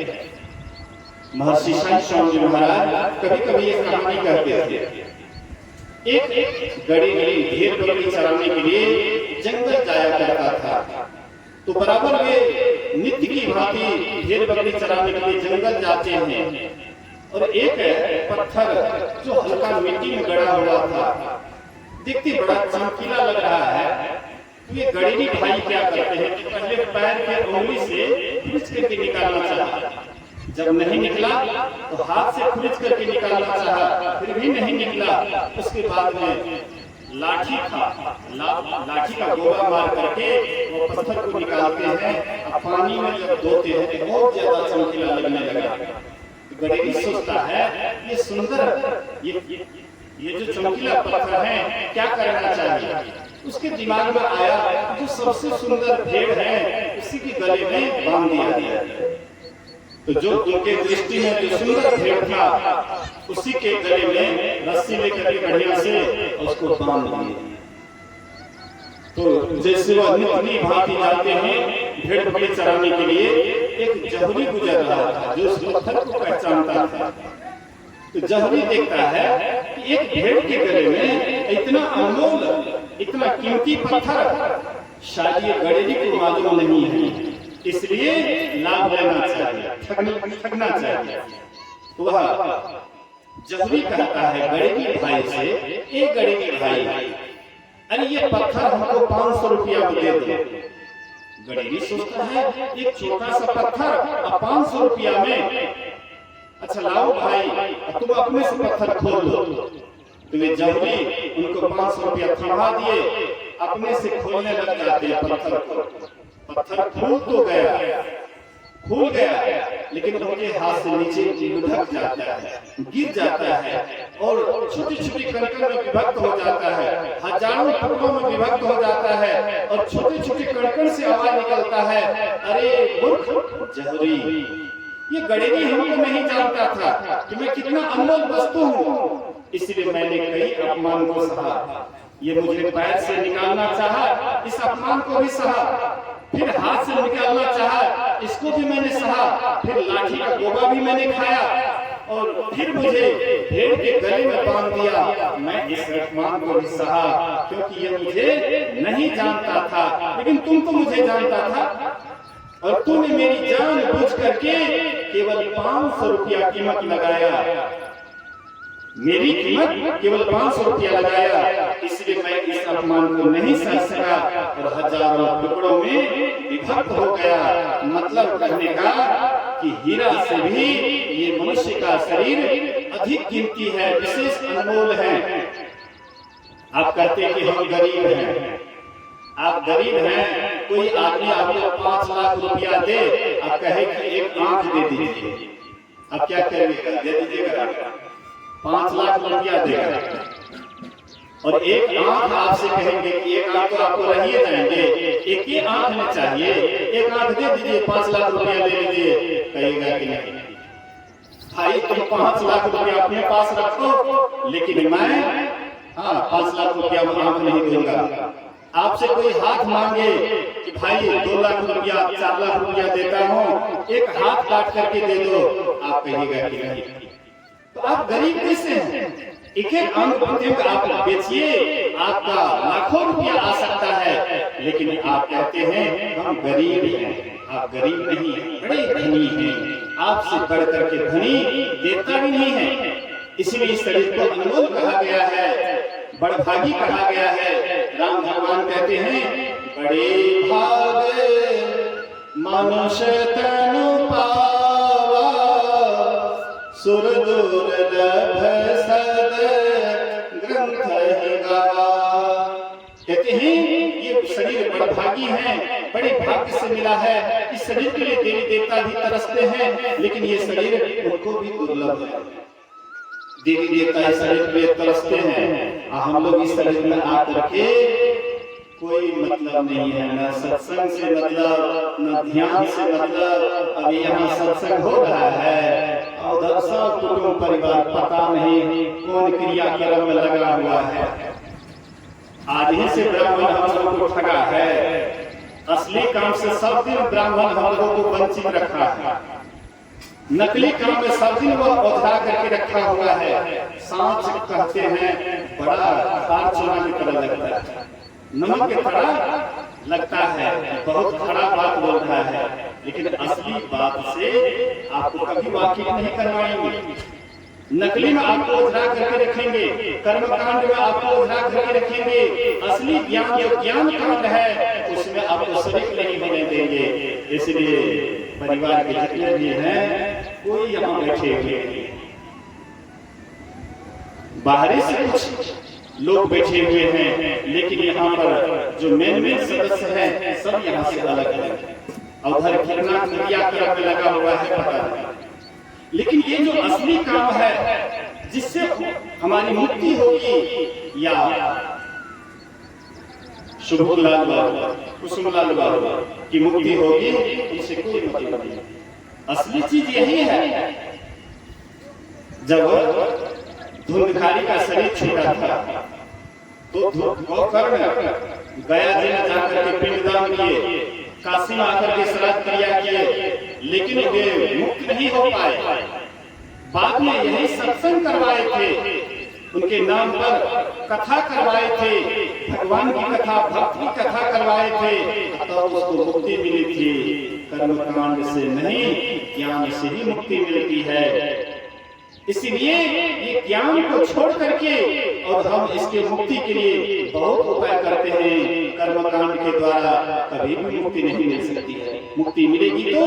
महर्षि साईं महाराज कभी कभी एक कहानी कहते थे। एक गड़ी भेड़ बकरी चराने के लिए जंगल जाया करता था, तो बराबर वे नित्य की भांति भेड़ बकरी चराने के लिए जंगल जाते हैं, और एक पत्थर जो हल्का मिट्टी में गड़ा हुआ था, देखते बड़ा चमकीला लग रहा है। तो ये गड़ेरी भाई क्या करते हैं कि पहले पैर के उंगली से खींच करके निकालना चाहा, जब नहीं निकला तो हाथ से खींच करके निकालना चाहा, फिर भी नहीं निकला। उसके बाद में लाठी का गोला मार करके वो पत्थर को निकालते हैं, और पानी में जब धोते हैं तो बहुत ज्यादा चमकीला लगने लगा। तो गड़ेरी सोचता है ये सुंदर, ये जो चमकीला पत्थर है क्या करना चाहिए। उसके दिमाग में आया जो सबसे सुंदर भेड़ है उसी के गले में बांध दिया। तो जो उनके दृष्टि में जो सुंदर भेड़ था उसी के गले में रस्सी लेकर के बढ़िया से उसको बांध दिए। तो जैसे वह नित्य भांति जाते हैं भेड़ बकरी चराने के लिए, एक जहुरी गुजर रहा था जो उस पत्थर को पहचानता था। तो जहुरी देखता है कि एक भेड़ के गले में इतना अनमोल, इतना कीमती पत्थर शायद ये गड़ेरी को मालूम नहीं है, इसलिए लाभ लेना चाहिए, ठगना चाहिए। तो वह जहुरी कहता है गड़ेरी भाई से, एक गड़ेरी भाई, अरे ये पत्थर हमको 500 रुपया में दे दो। गड़ेरी सोचता है एक छोटा सा पत्थर 500 रुपया में, अच्छा लाओ भाई तुम अपने से पत्थर खोल लो। तो वे जहुरी उनको 500 रुपया थमा दिए, अपने से खोलने लग जाते हैं पत्थर को। पत्थर खुल गया, लेकिन उनके हाथ से नीचे लुढ़क जाता है, गिर जाता है, और छोटी छोटी कणकण में विभक्त हो जाता है, हजारों टुकड़ों में विभक्त हो जाता है, और छोटे छोटे कणकण से आवाज निकलता है, अरे मूर्ख जहुरी, ये गड़ेरी हमको नहीं जानता था कि मैं कितना अनमोल वस्तु हूँ, इसलिए मैंने कई अपमान को सहा। ये मुझे पैर से निकालना चाहा, इस अपमान को भी सहा, फिर हाथ से निकालना चाहा, इसको भी मैंने सहा, फिर लाठी का गोबा भी मैंने खाया, और फिर मुझे भेड़ के गले में बांध दिया। मैं इस अपमान को भी सहा, क्योंकि ये मुझे नहीं जानता था, लेकिन तुम तो मुझे जानता था, और तूने मेरी जान बूझ करके केवल 500 रुपया कीमत लगाया, मेरी कीमत केवल 500 रुपया लगाया, इसलिए मैं इस अपमान को नहीं सह सका और हजारों टुकड़ों में विभक्त हो गया। मतलब कहने का कि हीरा से भी ये मनुष्य का शरीर अधिक कीमती है, विशेष अनमोल है। आप कहते हैं कि हम गरीब हैं, आप गरीब हैं, कोई आदमी आपको 5 लाख रुपया दे, आप कहे कि एक आंख दे दीजिए, आप क्या करेंगे? दे दीजिएगा? 5 लाख रुपया देगा, और एक आंख आपसे कहेंगे कि एक आंख तो आपको रहिए जाएंगे, एक ही आंख में चाहिए, एक आंख दे दीजिए, 5 लाख रुपया ले लीजिए, कहेगा कि नहीं भाई तुम 5 लाख रुपया अपने पास रखो, लेकिन मैं 5 लाख रुपया आंख नहीं दूंगा। आपसे कोई हाथ मांगे कि भाई 2 लाख रुपया 4 लाख रुपया देता हूँ, एक हाथ काट करके दे दो, आप कहिएगा कि नहीं। तो आप गरीब कैसे हैं? एक एक अंग आप बेचिए, आपका लाखों रुपया आ सकता है, लेकिन आप कहते हैं हम गरीब हैं। आप गरीब नहीं हैं, बड़े धनी हैं, आपसे बढ़ करके धनी देता भी नहीं है। इसलिए इस शरीर को अनमोल कहा गया है, बड़भागी कहा गया है। राम भगवान कहते हैं बड़े भागे मनुष्य तन पावा, सुर दुर्लभ सद ग्रंथ ही गावा। कहते हैं ये शरीर बड़भागी है, बड़े भाग्य से मिला है। इस शरीर के लिए देवी देवता भी तरसते हैं, लेकिन ये शरीर उनको भी दुर्लभ है। देवी देवता इस शरीर के लिए तरसते हैं, हम लोग इस शरीर में आकर के कोई मतलब नहीं है, न सत्संग से मतलब, न ध्यान से मतलब। अभी यहाँ सत्संग हो रहा है और उधर सब कुटुंब परिवार पता नहीं कौन क्रियाक्रम में लगा हुआ है। आज ही से ब्राह्मण हम लोगों को ठगा है, असली काम से सब दिन ब्राह्मण हम लोगों को वंचित रखा है। नकली काम में सब दिन वो औधा करके रखा हुआ है। सांच कहते हैं बड़ा हार चोरा की तरह लगता है, नमक की तरह लगता है, बहुत खराब बात बोल रहा है, लेकिन असली बात से आपको कभी वाकिफ नहीं करवाएंगे। नकली में आपको उधरा करके रखेंगे, कर्मकांड में आपको उधरा करके रखेंगे। असली ज्ञान जो ज्ञान कांड है उसमें आपको शरीक नहीं होने देंगे। इसलिए परिवार के जितने भी हैं कोई यहाँ बैठे हुए नहीं, बाहरी से कुछ लोग बैठे हुए हैं, लेकिन यहाँ पर जो मेन सदस्य हैं सब यहाँ से अलग है। उधर कितना क्रियाक्रम में लगा हुआ है पता नहीं, लेकिन ये जो असली काम है जिससे हमारी मुक्ति होगी, या शुभलाल बाबा, कुसुमलाल बाबा की मुक्ति होगी, इससे कोई मतलब नहीं। असली चीज यही है, जब धुंधकारी का शरीर छूटा था तो गोकर्ण गया जी में जाकर के पिंडदान किए, काशी में आकर के श्राद्ध क्रिया किए, लेकिन वे मुक्त नहीं हो पाए। बाद में यही सत्संग करवाए थे, उनके नाम पर कथा करवाए थे, भगवान की कथा, भक्त की कथा करवाए थे, तब उसको मुक्ति मिली थी। कर्मकांड से नहीं, ज्ञान से ही मुक्ति मिलती है। इसलिए ये ज्ञान को छोड़ करके और हम इसके मुक्ति के लिए बहुत उपाय करते हैं। कर्मकांड के द्वारा कभी भी मुक्ति नहीं मिल सकती है। मुक्ति मिलेगी तो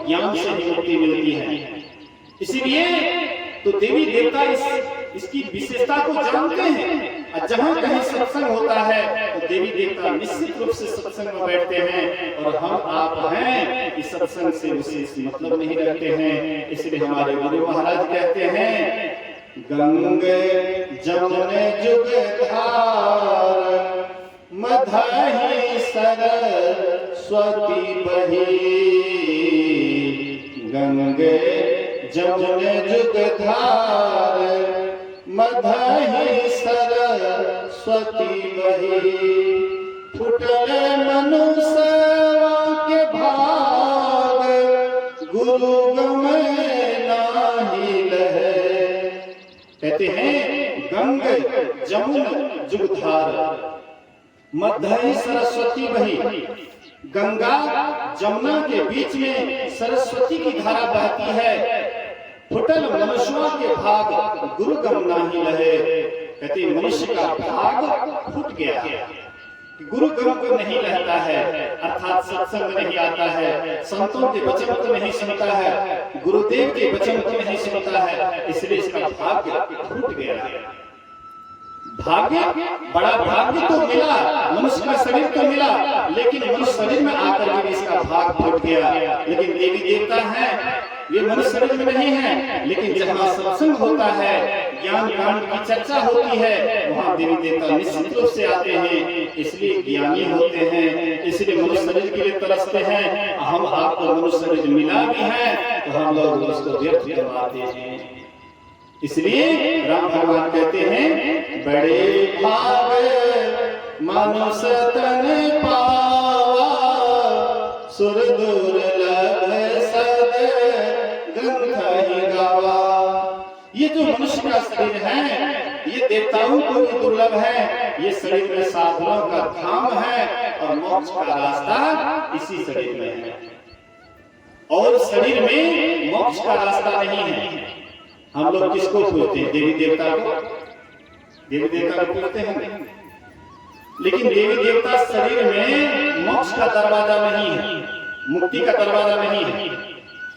ज्ञान से ही मुक्ति मिलती है। इसीलिए तो देवी देवता इसकी विशेषता को जानते हैं, और जहाँ कहीं सत्संग होता है तो देवी देवता निश्चित रूप से सत्संग में बैठते हैं, और हम आप हैं इस सत्संग से विशेष मतलब नहीं रखते हैं। इसलिए हमारे गुरु महाराज कहते हैं, गंगे जमुने जुग धार मधाही सरस्वती बही। गंगे जमुने जुग धार मधाही सरस्वती बही। फुटले मनुष्य के भाग गुरु गमे नाही लहे। कहते हैं गंगे जमुन जुगधार मध्य सरस्वती बही। गंगा जमुना के बीच में सरस्वती की धारा बहती है। फुटल मनुष्यों के भाग गुरु गम नाही लहे। कहते मनुष्य का भाग फूट गया, गुरु गम को नहीं रहता है, अर्थात सत्संग में नहीं आता है, संतों के वचन को नहीं सुनता है, गुरुदेव के वचन को नहीं सुनता है, इसलिए इसका भाग्य फूट गया। भाग्य, बड़ा भाग्य तो मिला, मनुष्य का शरीर तो मिला, लेकिन मनुष्य शरीर में आकर के इसका भाग फूट गया। लेकिन देवी देवता है, ये मनुष्य शरीर में नहीं है, लेकिन जहाँ सत्संग होता है, ज्ञान कांड की चर्चा होती है, वहाँ देवी देवता निश्चित रूप से आते हैं। इसलिए ज्ञानी होते हैं, इसलिए मनुष्य शरीर के लिए तरसते हैं। हम आपको मनुष्य शरीर मिला भी है तो हम लोग उसको व्यर्थ करवाते हैं। इसलिए राम भगवान कहते हैं, बड़े भाग मनुष्य तन पावा, सुर दुर्लभ सद ग्रंथ ही गावा। ये जो मनुष्य का शरीर है, ये देवताओं को भी दुर्लभ है। ये शरीर में साधुओं का धाम है और मोक्ष का रास्ता इसी शरीर में है, और शरीर में मोक्ष का रास्ता नहीं है। हम लोग किसको पूछते हैं? देवी देवता को, देवी देवता को पूछते हैं, लेकिन देवी देवता शरीर में मोक्ष का दरवाजा नहीं है, मुक्ति का दरवाजा नहीं है।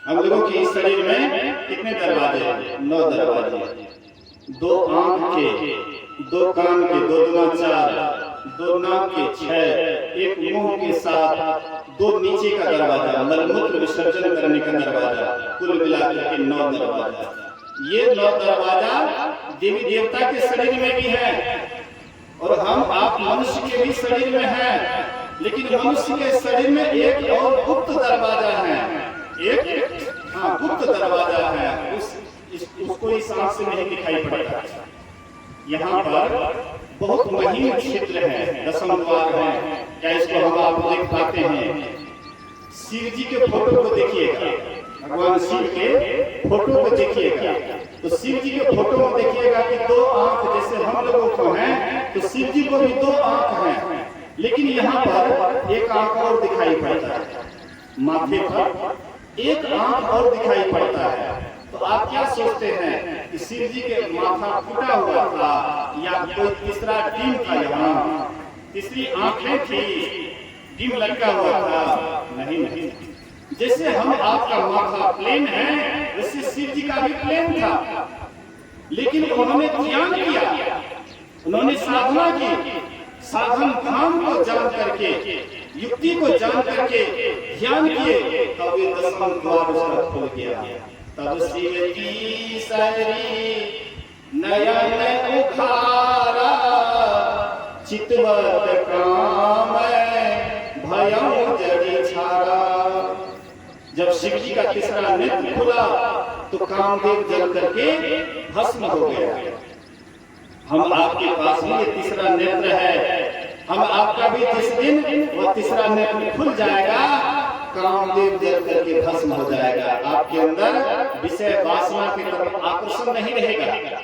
हम लोगों के इस शरीर में कितने दरवाजे? 9 दरवाजे। 2 आंख के, 2 कान के, 2 दूना 4, 2 नाक के 6, 1 मुंह के 7, 2 नीचे का दरवाजा, मलमूत्र विसर्जन करने का दरवाजा, कुल मिलाकर के 9 दरवाजा। ये 9 दरवाजा देवी देवता के शरीर में भी है और हम आप मनुष्य के भी शरीर में है, लेकिन मनुष्य के शरीर में एक और गुप्त दरवाजा है, एक गुप्त दरवाजा है, उसको इस आंख से नहीं दिखाई पड़ता। यहाँ पर बहुत महीन क्षेत्र है, 10 द्वार है, क्या इसको हम आप देख पाते हैं? शिव जी के फोटो को देखिएगा, भगवान शिव के फोटो को देखिएगा, तो शिव जी के फोटो में देखिएगा कि 2 आंख जैसे हम लोगों को हैं, तो शिव जी को भी 2 आंख हैं, लेकिन यहाँ पर एक आंख और दिखाई पड़ता है, माथे पर एक आंख और दिखाई पड़ता है। तो आप क्या सोचते हैं कि शिव जी के माथा फूटा हुआ था या कोई तीसरा डिम था? यहाँ तीसरी आंखें थी, डिम लटका हुआ था? नहीं। जैसे हम आपका माथा प्लेन है, वैसे शिव जी का भी प्लेन था, लेकिन उन्होंने ध्यान किया, उन्होंने साधना की, साधन धाम को जान करके, युक्ति को जान करके ध्यान किए, तब ये 10वां द्वार उसका खुल गया। तब शिव जी सरी नयन उखारा, चितवत काम भयं जरि छाड़ा। जब शिव जी का तीसरा नेत्र खुला तो कामदेव जल करके भस्म हो गया। हम आपके पास भी ये तीसरा नेत्र है, हम आपका भी जिस दिन वो तीसरा नेत्र खुल जाएगा, कामदेव जल करके भस्म हो जाएगा। आपके अंदर विषय वासना की तरफ आकर्षण नहीं रहेगा।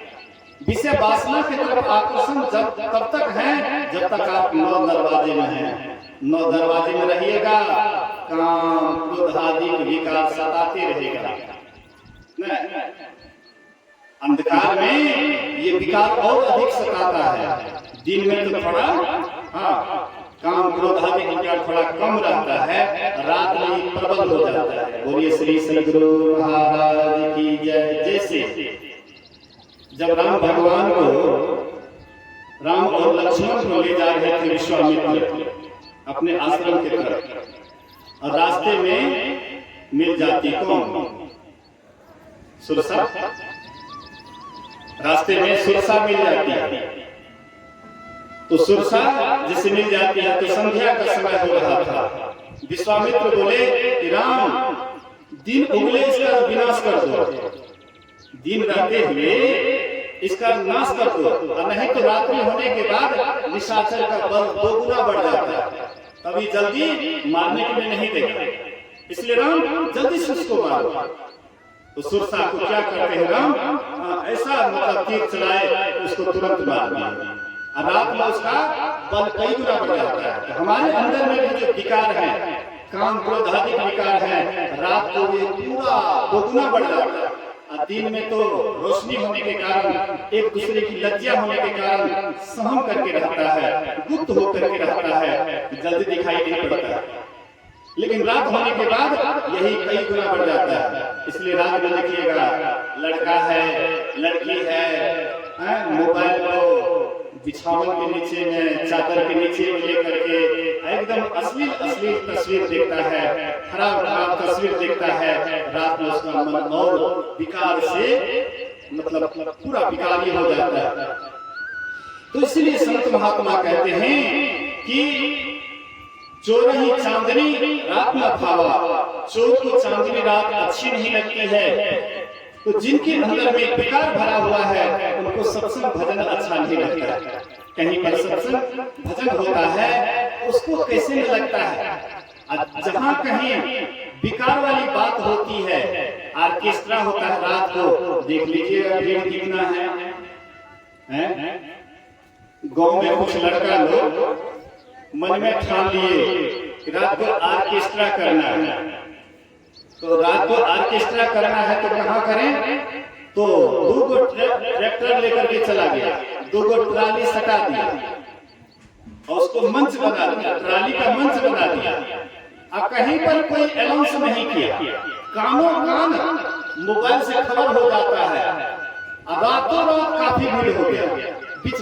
विषय वासना की तरफ आकर्षण तब तक है जब तक आप 9 दरवाजे में हैं। 9 दरवाजे में रहिएगा, काम क्रोध आदि विकार सताते रहेगा। अंधकार में ये विकार और अधिक सताता है, दिन में तो थोड़ा काम क्रोध आदि विकार थोड़ा कम रहता है, रात में प्रबल हो जाता है। बोलिए श्री सद्गुरु महाराज की जय। जैसे जब राम भगवान को, राम और लक्ष्मण को ले जा रहे थे विश्वामित्र अपने आश्रम की तरफ, और रास्ते में मिल जाती कौन? सुरसा। रास्ते में सुरसा मिल जाती है, तो सुरसा जैसे मिल जाती है तो संध्या का समय हो रहा था। विश्वामित्र बोले कि राम, दिन उगले इसका विनाश कर दो, दिन रहते हुए इसका नाश कर दो, और नहीं तो रात्रि होने के बाद निशाचर का बल 2 गुना बढ़ जाता है, तभी जल्दी मारने के लिए नहीं देगा, इसलिए राम जल्दी से उसको मारो। तो सुरसा को क्या करते हैं राम? ऐसा मतलब तीर चलाए उसको तुरंत मार दिया, और रात में उसका बल कई गुना बढ़ जाता है। तो हमारे अंदर में भी जो विकार है, काम क्रोध आदि विकार है, रात को ये पूरा 2 गुना बढ़ जाता है, और दिन में तो रोशनी होने के कारण, एक दूसरे की लज्जा होने के कारण सहम करके रहता है, गुप्त होकर के रहता है, जल्दी दिखाई नहीं पड़ता है। लेकिन रात होने के बाद यही कई गुना बढ़ जाता है। इसलिए रात में देखिएगा, लड़का है, लड़की है, मोबाइल को बिछावन के नीचे में, चादर के नीचे में लेकर के एकदम अश्लील तस्वीर देखता है, खराब तस्वीर देखता है। रात में उसका मन और विकार से मतलब पूरा विकारी हो जाता है। तो इसलिए संत महात्मा कहते हैं कि चोर ही चांदनी रात न भावा, चोर को चांदनी रात अच्छी नहीं लगती है। तो जिनके अंदर में विकार भरा हुआ है, उनको सत्संग भजन अच्छा नहीं लगता है। कहीं पर सत्संग भजन होता है, उसको कैसे नहीं लगता है। जहाँ कहीं विकार वाली बात होती है, ऑर्केस्ट्रा होता है रात को, देख लीजिएगा भीड़ कितना है। गाँव में कुछ लड़का लोग मन में ठान लिए रात को ऑर्केस्ट्रा करना है, तो रात को ऑर्केस्ट्रा करना है तो कहाँ करें? तो 2 ट्रैक्टर लेकर के चला गया, 2 ट्राली सटा दिया और उसको मंच बना दिया, ट्राली का मंच बना दिया। अब कहीं पर कोई अनाउंस नहीं किया, कानों कान मोबाइल से खबर हो जाता है, रातों रात काफी भीड़ हो गया। बीच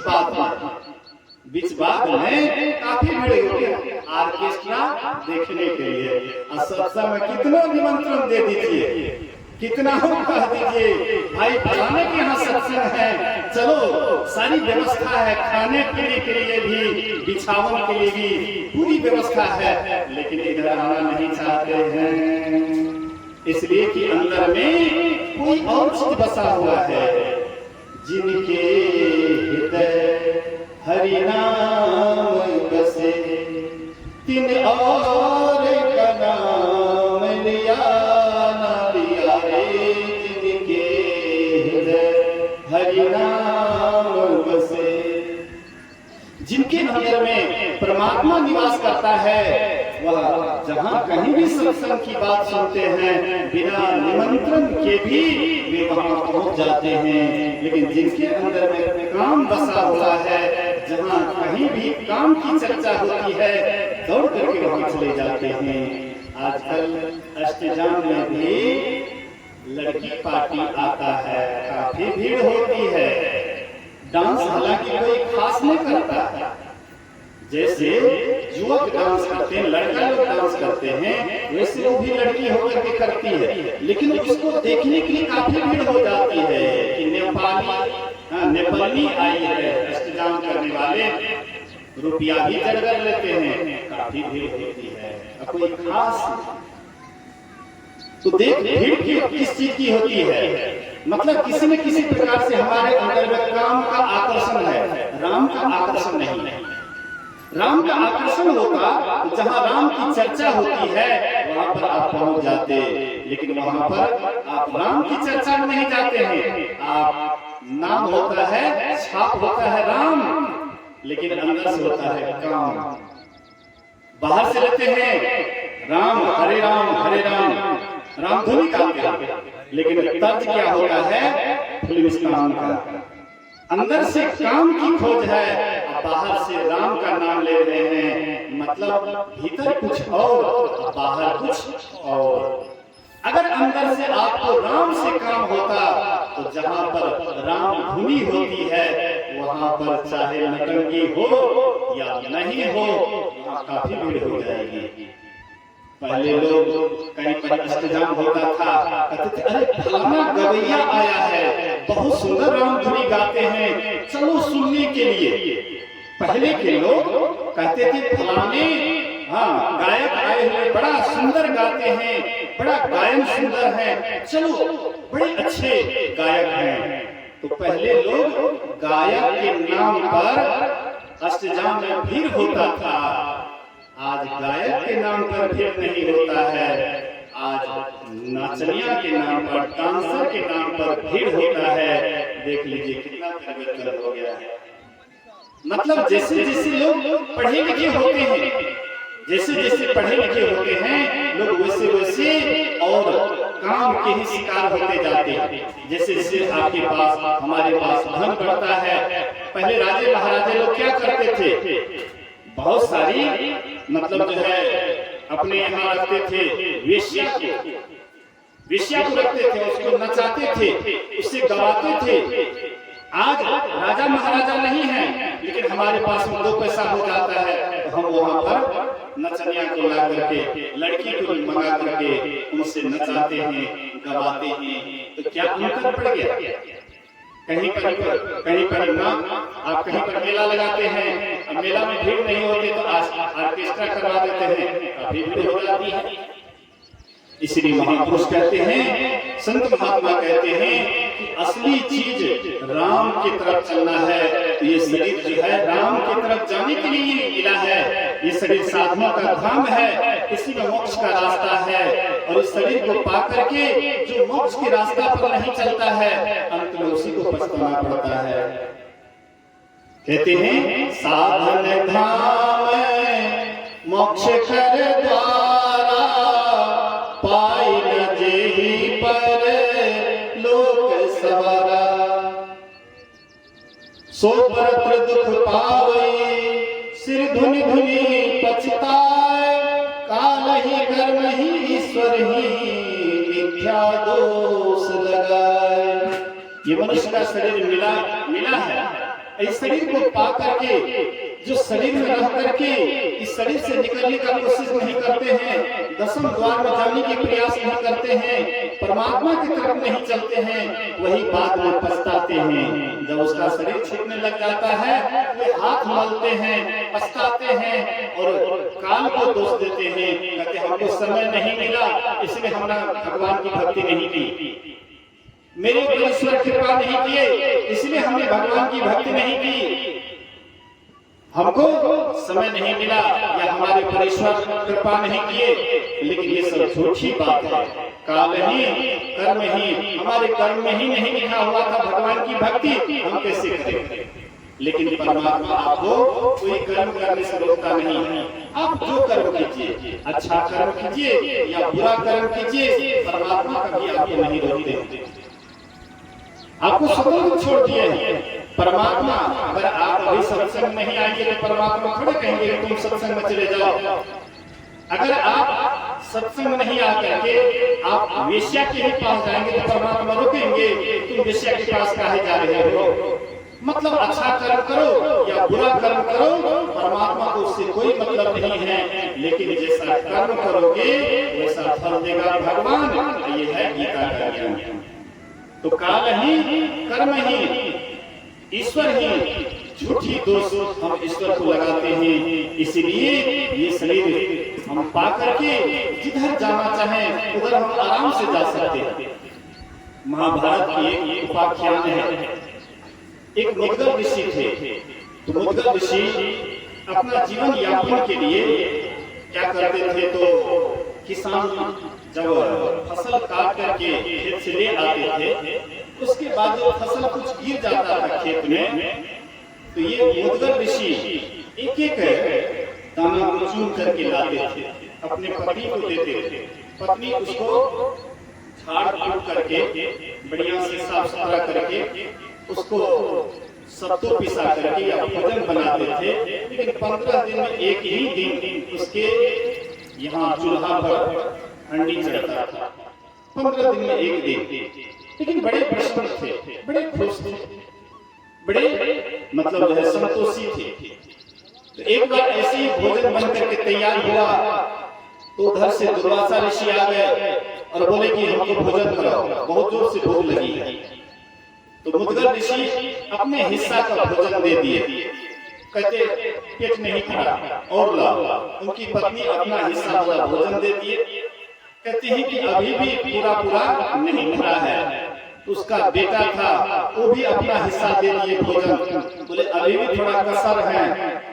बात में काफी भीड़ हो गया ऑर्केस्ट्रा देखने के लिए। सत्संग में कितना निमंत्रण दे दीजिए, कितना कह दीजिए भाई फलाने के यहाँ सत्संग है, चलो सारी व्यवस्था है, खाने पीने के लिए भी, बिछावन के लिए भी पूरी व्यवस्था है, लेकिन इधर आना नहीं चाहते हैं, इसलिए कि अंदर में कोई और चीज बसा हुआ है। जिनके हृदय हरि नाम बसे, तिन और का नाम लिया ना लिया रे। जिनके हृदय हरि नाम बसे, जिनके अंदर में परमात्मा निवास करता है, वह जहाँ कहीं भी सत्संग की बात सुनते हैं, बिना निमंत्रण के भी वे वहां पहुंच जाते हैं। लेकिन जिनके अंदर में काम बसा हुआ है, जहाँ कहीं भी काम की चर्चा होती है, दौड़ करके वहां चले जाते हैं। आजकल अष्टजाम में भी लड़की पार्टी आता है, काफी भीड़ होती है। डांस हालांकि कोई खास नहीं करता है, जैसे युवक डांस करते हैं, लड़का लोग डांस करते हैं, वैसे वो भी लड़की होकर के करती है। लेकिन उसको देखने के लिए काफी भीड़ हो जाती है कि नेपाली आई है, अष्टजाम करने वाले रुपया भी जड़ लेते हैं, काफी भीड़ होती है। कोई खास तो देख भीड़ किस चीज की होती है, मतलब किसी न किसी प्रकार से हमारे अंदर में काम का आकर्षण है, राम का आकर्षण नहीं है। राम का आकर्षण होता तो जहाँ राम की चर्चा होती है वहां पर आप पहुंच जाते, लेकिन वहां पर आप राम की चर्चा में नहीं जाते हैं। आप नाम होता है, छाप होता है राम, लेकिन अंदर से होता है काम। बाहर से रहते हैं राम हरे राम हरे राम, रामधुनी गाते हैं, लेकिन तर्ज क्या होता है फिल्मिस्तान का। अंदर से काम की खोज है, बाहर से राम का नाम ले रहे हैं, मतलब भीतर कुछ और बाहर कुछ और। अगर अंदर से आपको राम से काम होता तो जहाँ पर राम धुनी होती है वहां पर चाहे नटंगी हो या नहीं हो, वहां काफी भीड़ हो जाएगी। पहले लोग कहीं पर अष्टजाम होता था, कहते थे अरे फलाना गवैया आया है, बहुत सुंदर राम धुनी गाते हैं, चलो सुनने के लिए। पहले के लोग कहते थे फलाने गायक आए हुए, बड़ा सुंदर गाते हैं, बड़ा गायन सुंदर है, चलो बड़े अच्छे गायक हैं। तो पहले लोग गायक के नाम पर अष्टजाम में भीड़ होता था। आज गायक के नाम पर भीड़ नहीं होता है, आज नाचनिया के नाम पर, डांसर के नाम पर भीड़ होता है। देख लीजिए कितना परिवर्तन हो गया है। मतलब जैसे जैसे लोग पढ़े लिखे होते हैं, जैसे जैसे पढ़े लिखे होते हैं लोग, वैसे वैसे और काम के ही शिकार होते जाते हैं। जैसे जैसे आपके पास हमारे पास धन बढ़ता है, पहले राजे महाराजे लोग क्या करते थे, बहुत सारी मतलब जो है अपने यहाँ रखते थे, वेश्या को रखते थे, उसको नचाते थे, उससे गवाते थे। आज राजा महाराजा नहीं है, लेकिन हमारे पास में 2 पैसा हो जाता है तो हम वहाँ पर नचनिया को ला करके, लड़की को मंगा करके उनसे नचाते हैं, गवाते हैं। तो क्या अंतर पड़ गया? कहीं पर ना, आप कहीं पर मेला लगाते हैं, अब मेला में भीड़ नहीं होती तो ऑर्केस्ट्रा करवा देते हैं, काफी भीड़ हो जाती है। इसलिए महापुरुष कहते हैं, संत महात्मा कहते हैं कि असली चीज राम की तरफ चलना है। तो ये शरीर जो है राम की तरफ जाने के लिए मिला है। ये शरीर साधना का धाम है, इसी में मोक्ष का रास्ता है। और इस शरीर को पा करके जो मोक्ष के रास्ता पर नहीं चलता है, अंत में उसी को पछताना पड़ता है। कहते हैं साधन धाम मोक्ष कर द्वारा, पाई न जेहि पर लोक सवारा। सो परत्र दुख पावई, सिर धुनि धुनि पछताए, काल ही कर्म ही ईश्वर ही मिथ्या दोष लगाए। ये मनुष्य का शरीर मिला है। इस शरीर को पा करके जो शरीर में रह करके इस शरीर से निकलने का कोशिश नहीं करते हैं, दसम द्वार में जाने की प्रयास नहीं करते हैं, परमात्मा की तरफ नहीं चलते हैं, वही बाद में पछताते हैं। जब उसका शरीर छूटने लग जाता है वे हाथ मलते हैं, पछताते हैं और काल को दोष देते हैं, कहते हमको समय नहीं मिला इसलिए हमने भगवान की भक्ति नहीं की, मेरे ऊपर ईश्वर कृपा नहीं किए इसलिए हमने भगवान की भक्ति नहीं की, हमको समय नहीं मिला या हमारे ऊपर ईश्वर कृपा नहीं किए। लेकिन ये सब झूठी बात है। काल ही कर्म ही, हमारे कर्म में ही नहीं लिखा हुआ था भगवान की भक्ति, हम कैसे करें। लेकिन परमात्मा आपको कोई कर्म करने से रोकता नहीं है। आप जो कर्म कीजिए, अच्छा कर्म कीजिए या बुरा कर्म कीजिए, परमात्मा कभी आपको नहीं रोकते, आपको स्वतंत्र छोड़ दिए हैं। परमात्मा अगर आप अभी सत्संग नहीं आएंगे तो परमात्मा थोड़े कहेंगे तुम सत्संग में चले जाओ। अगर आप सत्संग नहीं आकर के आप वेश्या के ही पास जाएंगे तो परमात्मा रोकेंगे, तुम वेश्या के पास काहे जा रहे हो। मतलब अच्छा कर्म करो या बुरा कर्म करो, परमात्मा को उससे कोई मतलब नहीं है। लेकिन जैसा कर्म करोगे वैसा फल देगा भगवान। ये है गीता का ज्ञान। तो काल ही कर्म ही ईश्वर ही, झूठी दोष हम ईश्वर को लगाते हैं। इसलिए ये शरीर हम पा करके जिधर जाना चाहें उधर हम आराम से जा सकते हैं। महाभारत की एक उपाख्यान है। एक मुद्गल ऋषि थे। तो मुद्गल ऋषि अपना जीवन यापन के लिए क्या करते थे, तो किसान जब फसल काट करके खेत से ले आते थे, उसके बाद जब फसल कुछ गिर जाता था खेत में, तो ये मुद्गल ऋषि एक एक दाना को चुन करके लाते थे, अपने पत्नी को देते थे। पत्नी उसको झाड़ फूक करके बढ़िया से साफ सुथरा करके उसको सत्तू पिसा करके या भोजन बनाते थे। लेकिन 15 दिन में एक ही दिन उसके यहाँ चूल्हा पर हंडी चढ़ता था, 15 दिन में एक दिन। लेकिन बड़े प्रसन्न थे, बड़े खुश थे, बड़े मतलब जो है संतोषी थे। तो एक बार ऐसे ही भोजन बन करके तैयार हुआ तो उधर से दुर्वासा ऋषि आ गए और बोले कि हमको भोजन कराओ, बहुत जोर से भूख लगी है। तो मुद्गल ऋषि अपने हिस्सा का भोजन दे दिए, कहते पेट नहीं भरा और लाओ। उनकी पत्नी अपना हिस्सा वाला भोजन दे दिए, कहते हैं कि अभी भी पूरा नहीं भरा है। उसका बेटा था वो भी अपना हिस्सा दे दिए भोजन, बोले अभी भी थोड़ा कसर है।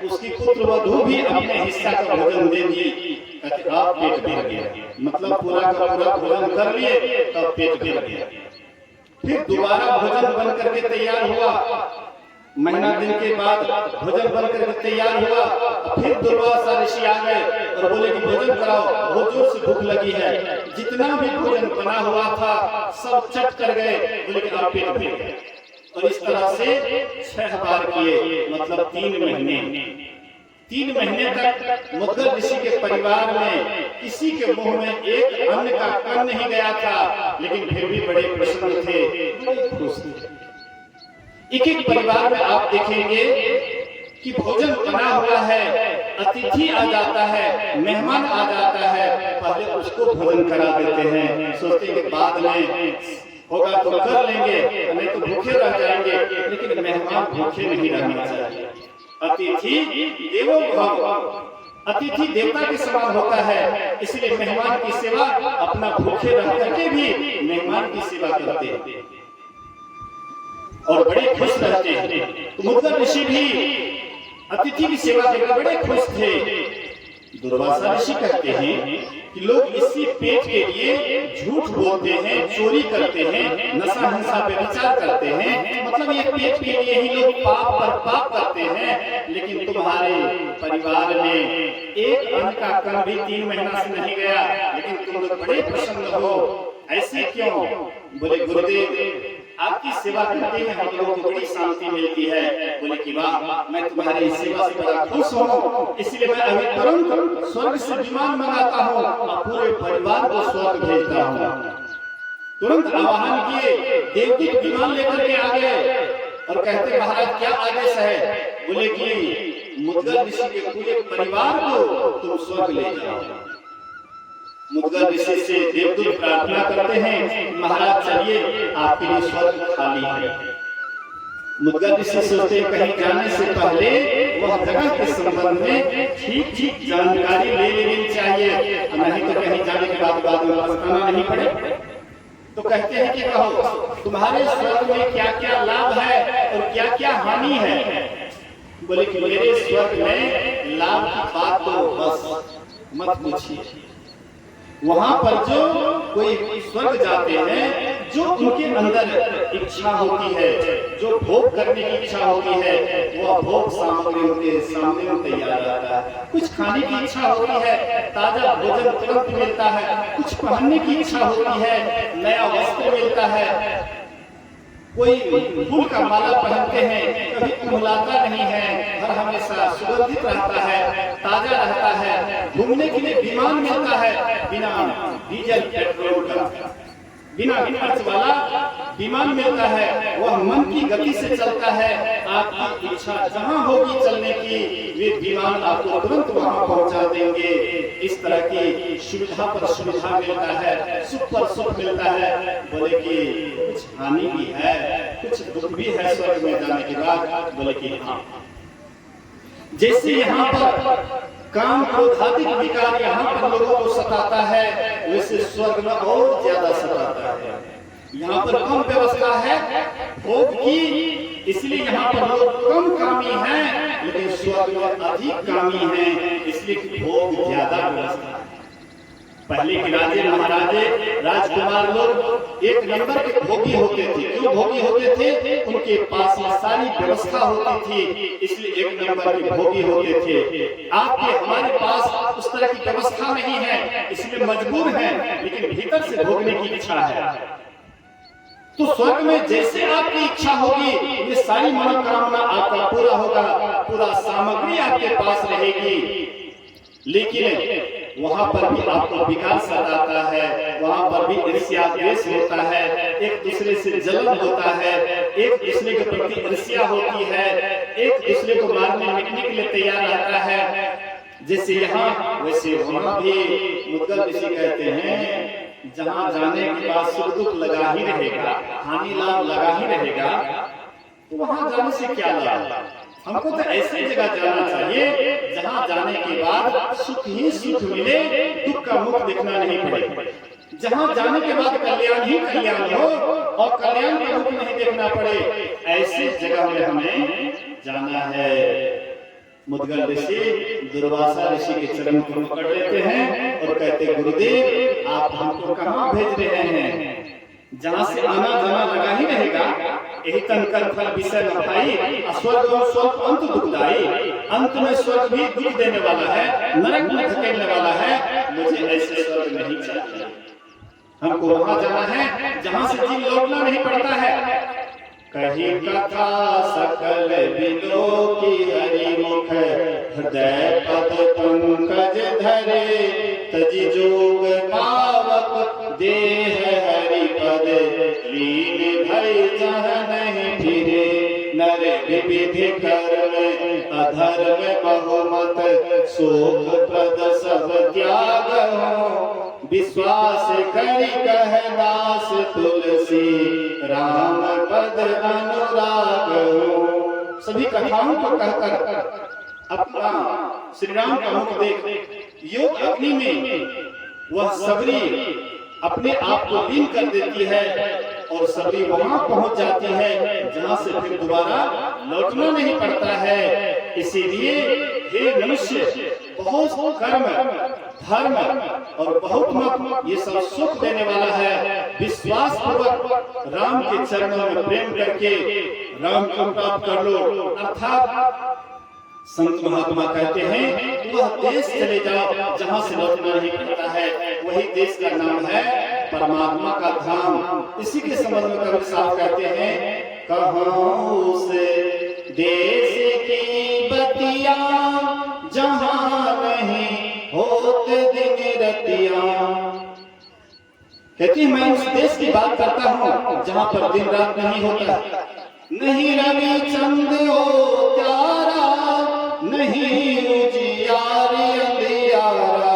उसकी पुत्र वधू भी अपने हिस्सा का भोजन दे दिए, कहते आप पेट भर गया, मतलब पूरा का पूरा भोजन कर लिए तब पेट भर गया। फिर दोबारा भोजन बन करके तैयार हुआ, महीना दिन के बाद भोजन बन करके तैयार हुआ। फिर दुर्वासा ऋषि आ गए और बोले कि भोजन कराओ, बहुत जोर से भूख लगी है। जितना भी भोजन बना हुआ था सब चट कर गए, बोले कि आप पेट भर गए। और इस तरह से 6 बार किए, मतलब 3 महीने तक मुद्गल ऋषि के परिवार में किसी के मुंह में एक अन्न का कण नहीं गया था। लेकिन फिर भी बड़े प्रसन्न थे, बड़े खुश थे। एक परिवार में आप देखेंगे कि भोजन बना हुआ है, अतिथि आ जाता है, मेहमान आ जाता है, पहले उसको भोजन करा देते हैं, सोचते हैं कि बाद में होगा तो कर लेंगे, नहीं तो भूखे रह जाएंगे। लेकिन मेहमान भूखे नहीं रहना चाहिए। अतिथि देवो भव, अतिथि देवता के समान होता है। इसलिए मेहमान की सेवा अपना भूखे रह करके भी मेहमान की सेवा करते हैं और बड़े खुश रहते हैं। तो मुद्गल ऋषि भी अतिथि की सेवा करके बड़े खुश थे। दुर्वासा ऋषि कहते हैं कि लोग इसी पेट के लिए झूठ बोलते हैं, चोरी करते हैं, नशा हिंसा पे विचार करते हैं, मतलब ये पेट के लिए ही लोग पाप पर पाप करते हैं। लेकिन तुम्हारे परिवार में एक अन्न का कण भी 3 महीना से नहीं गया, लेकिन तुम लोग बड़े प्रसन्न हो, ऐसे क्यों? बोले गुरुदेव आपकी सेवा करते हैं हम लोगों को बड़ी शांति मिलती है। बोले कि वाह, मैं तुम्हारी सेवा से बड़ा खुश हूँ, इसलिए मैं अभी तुरंत स्वर्ग से विमान मंगाता हूँ और पूरे परिवार को स्वर्ग भेजता हूँ। तुरंत आवाहन किए, देवदूत विमान लेकर के आ गए और कहते महाराज क्या आदेश है? बोले कि मुद्गल ऋषि के पूरे परिवार को तुम स्वर्ग ले जाओ। मुद्गल ऋषि से देवदूत प्रार्थना करते हैं महाराज चलिए आपके लिए स्वर्ग खाली है। मुद्गल ऋषि सोचते कहीं जाने से पहले वह जगह के संबंध में ठीक ठीक जानकारी ले लेनी चाहिए, नहीं तो कहीं जाने के बाद में पछताना नहीं पड़े। तो कहते हैं कि कहो तुम्हारे स्वर्ग में क्या क्या लाभ है और क्या क्या हानि है? बोले कि मेरे स्वर्ग में लाभ की बात तो बस मत पूछिए। वहां पर जो कोई स्वर्ग जाते हैं, जो उनके अंदर इच्छा होती है, जो भोग करने की इच्छा होती है, वह भोग सामग्री उनके सामने में तैयार रहता है। कुछ खाने की इच्छा होती है, ताजा भोजन तुरंत मिलता है। कुछ पहनने की इच्छा होती है, नया वस्त्र मिलता है। कोई फूल का माला पहनते हैं, कभी कुम्हलाता नहीं है, हर हमेशा सुगंधित रहता है, ताजा रहता है। घूमने के लिए विमान मिलता है, बिना डीजल पेट्रोल का, बिना खर्च वाला विमान मिलता है। वह मन की गति से चलता है। आपकी इच्छा जहां होगी चलने की, वे विमान आपको तुरंत वहां पहुंचा देंगे। इस तरह की सुविधा पर सुविधा मिलता है, सुख पर सुख मिलता है। बोले कि कुछ हानि भी है, कुछ दुख भी है स्वर्ग में जाने के बाद? बोले कि हाँ, जैसे यहाँ पर काम क्रोधादिक विकार यहाँ पर लोगों को सताता है, वैसे स्वर्ग में और ज्यादा सताता है। यहाँ पर कम व्यवस्था है भोग की, इसलिए यहाँ पर लोग कम कामी हैं, लेकिन स्वर्ग में अधिक कामी हैं, इसलिए भोग ज्यादा व्यवस्था है। पहले के राजे महाराजे राजकुमार लोग एक नंबर के भोगी होते थे। क्यों भोगी होते थे? उनके पास में सारी व्यवस्था होती थी, इसलिए एक नंबर के भोगी होते थे। आपके हमारे पास उस तरह की व्यवस्था नहीं है, इसलिए मजबूर हैं, लेकिन भीतर से भोगने की इच्छा है। तो स्वर्ग में जैसे आपकी इच्छा होगी, ये सारी मनोकामना आपका पूरा होगा, पूरा सामग्री आपके पास रहेगी। लेकिन वहां पर भी आपको विकार सताता है, वहां पर भी ईर्ष्या द्वेष होता है, एक दूसरे से जलन होता है, एक दूसरे के प्रति ईर्ष्या होती है, एक दूसरे को मारने मिटने के लिए तैयार रहता है। जैसे यहाँ वैसे वहां भी मुद्गल ऋषि कहते हैं जहां जाने के बाद सुख दुख लगा ही रहेगा, हानि लाभ लगा ही रहेगा, तो वहां जाने से क्या लाभ? हमको तो ऐसी जगह जाना चाहिए जहां जाने के बाद सुख ही सुख मिले, दुख का मुख देखना नहीं पड़े। जहां जाने के बाद कल्याण ही कल्याण हो और कल्याण का मुख नहीं देखना पड़े, ऐसी जगह में हमें जाना है। मुद्गल ऋषि दुर्वासा ऋषि के चरण को पकड़ लेते हैं और कहते गुरुदेव आप हमको कहाँ भेज रहे हैं? जहाँ से आना जाना लगा ही रहेगा, यही तनकर फल विषय न भाई, स्वर्ग और स्वर्ग अंत दुखदाई, अंत में स्वर्ग भी दुख देने वाला है, नरक में धकेलने वाला है। मुझे ऐसे स्वर्ग नहीं चाहिए, हमको वहां जाना है जहाँ से जीव लौटना नहीं पड़ता है। कही कथा सकल बिलो की हरि मुख, हृदय पद पंकज धरे, तजी जोग पावक देह हरि पद, लीन भय जह नहीं फिरे, नर विविधि कर्म अधर्म बहुमत, शोक प्रद सब त्याग हो, विश्वास करि कह दास तुलसी, राम पद अनुराग हो। सभी कथाओं को कहकर अपना श्री राम का मुख देख योग अग्नि में वह सबरी अपने आप को लीन कर देती है और सबरी वहां पहुंच जाती है जहां से फिर दोबारा लौटना नहीं पड़ता है। इसीलिए हे मनुष्य, बहुत कर्म धर्म और बहुत मत ये सब सुख देने वाला है। विश्वास पूर्वक राम के चरणों में प्रेम करके राम को प्राप्त कर लो। अर्थात संत महात्मा कहते हैं वह देश चले जाओ जहां से लौटना नहीं पड़ता है, वही देश का नाम है परमात्मा का धाम। इसी के संबंध में कबीर साहब कहते हैं, कहूं से देश की बतिया जहां नहीं होते दिन रतिया, कहती मैं उस देश की बात करता हूँ जहाँ पर दिन रात नहीं होता, नहीं रवि चंद्र प्यारा, नहीं उजियारी अंधियारा,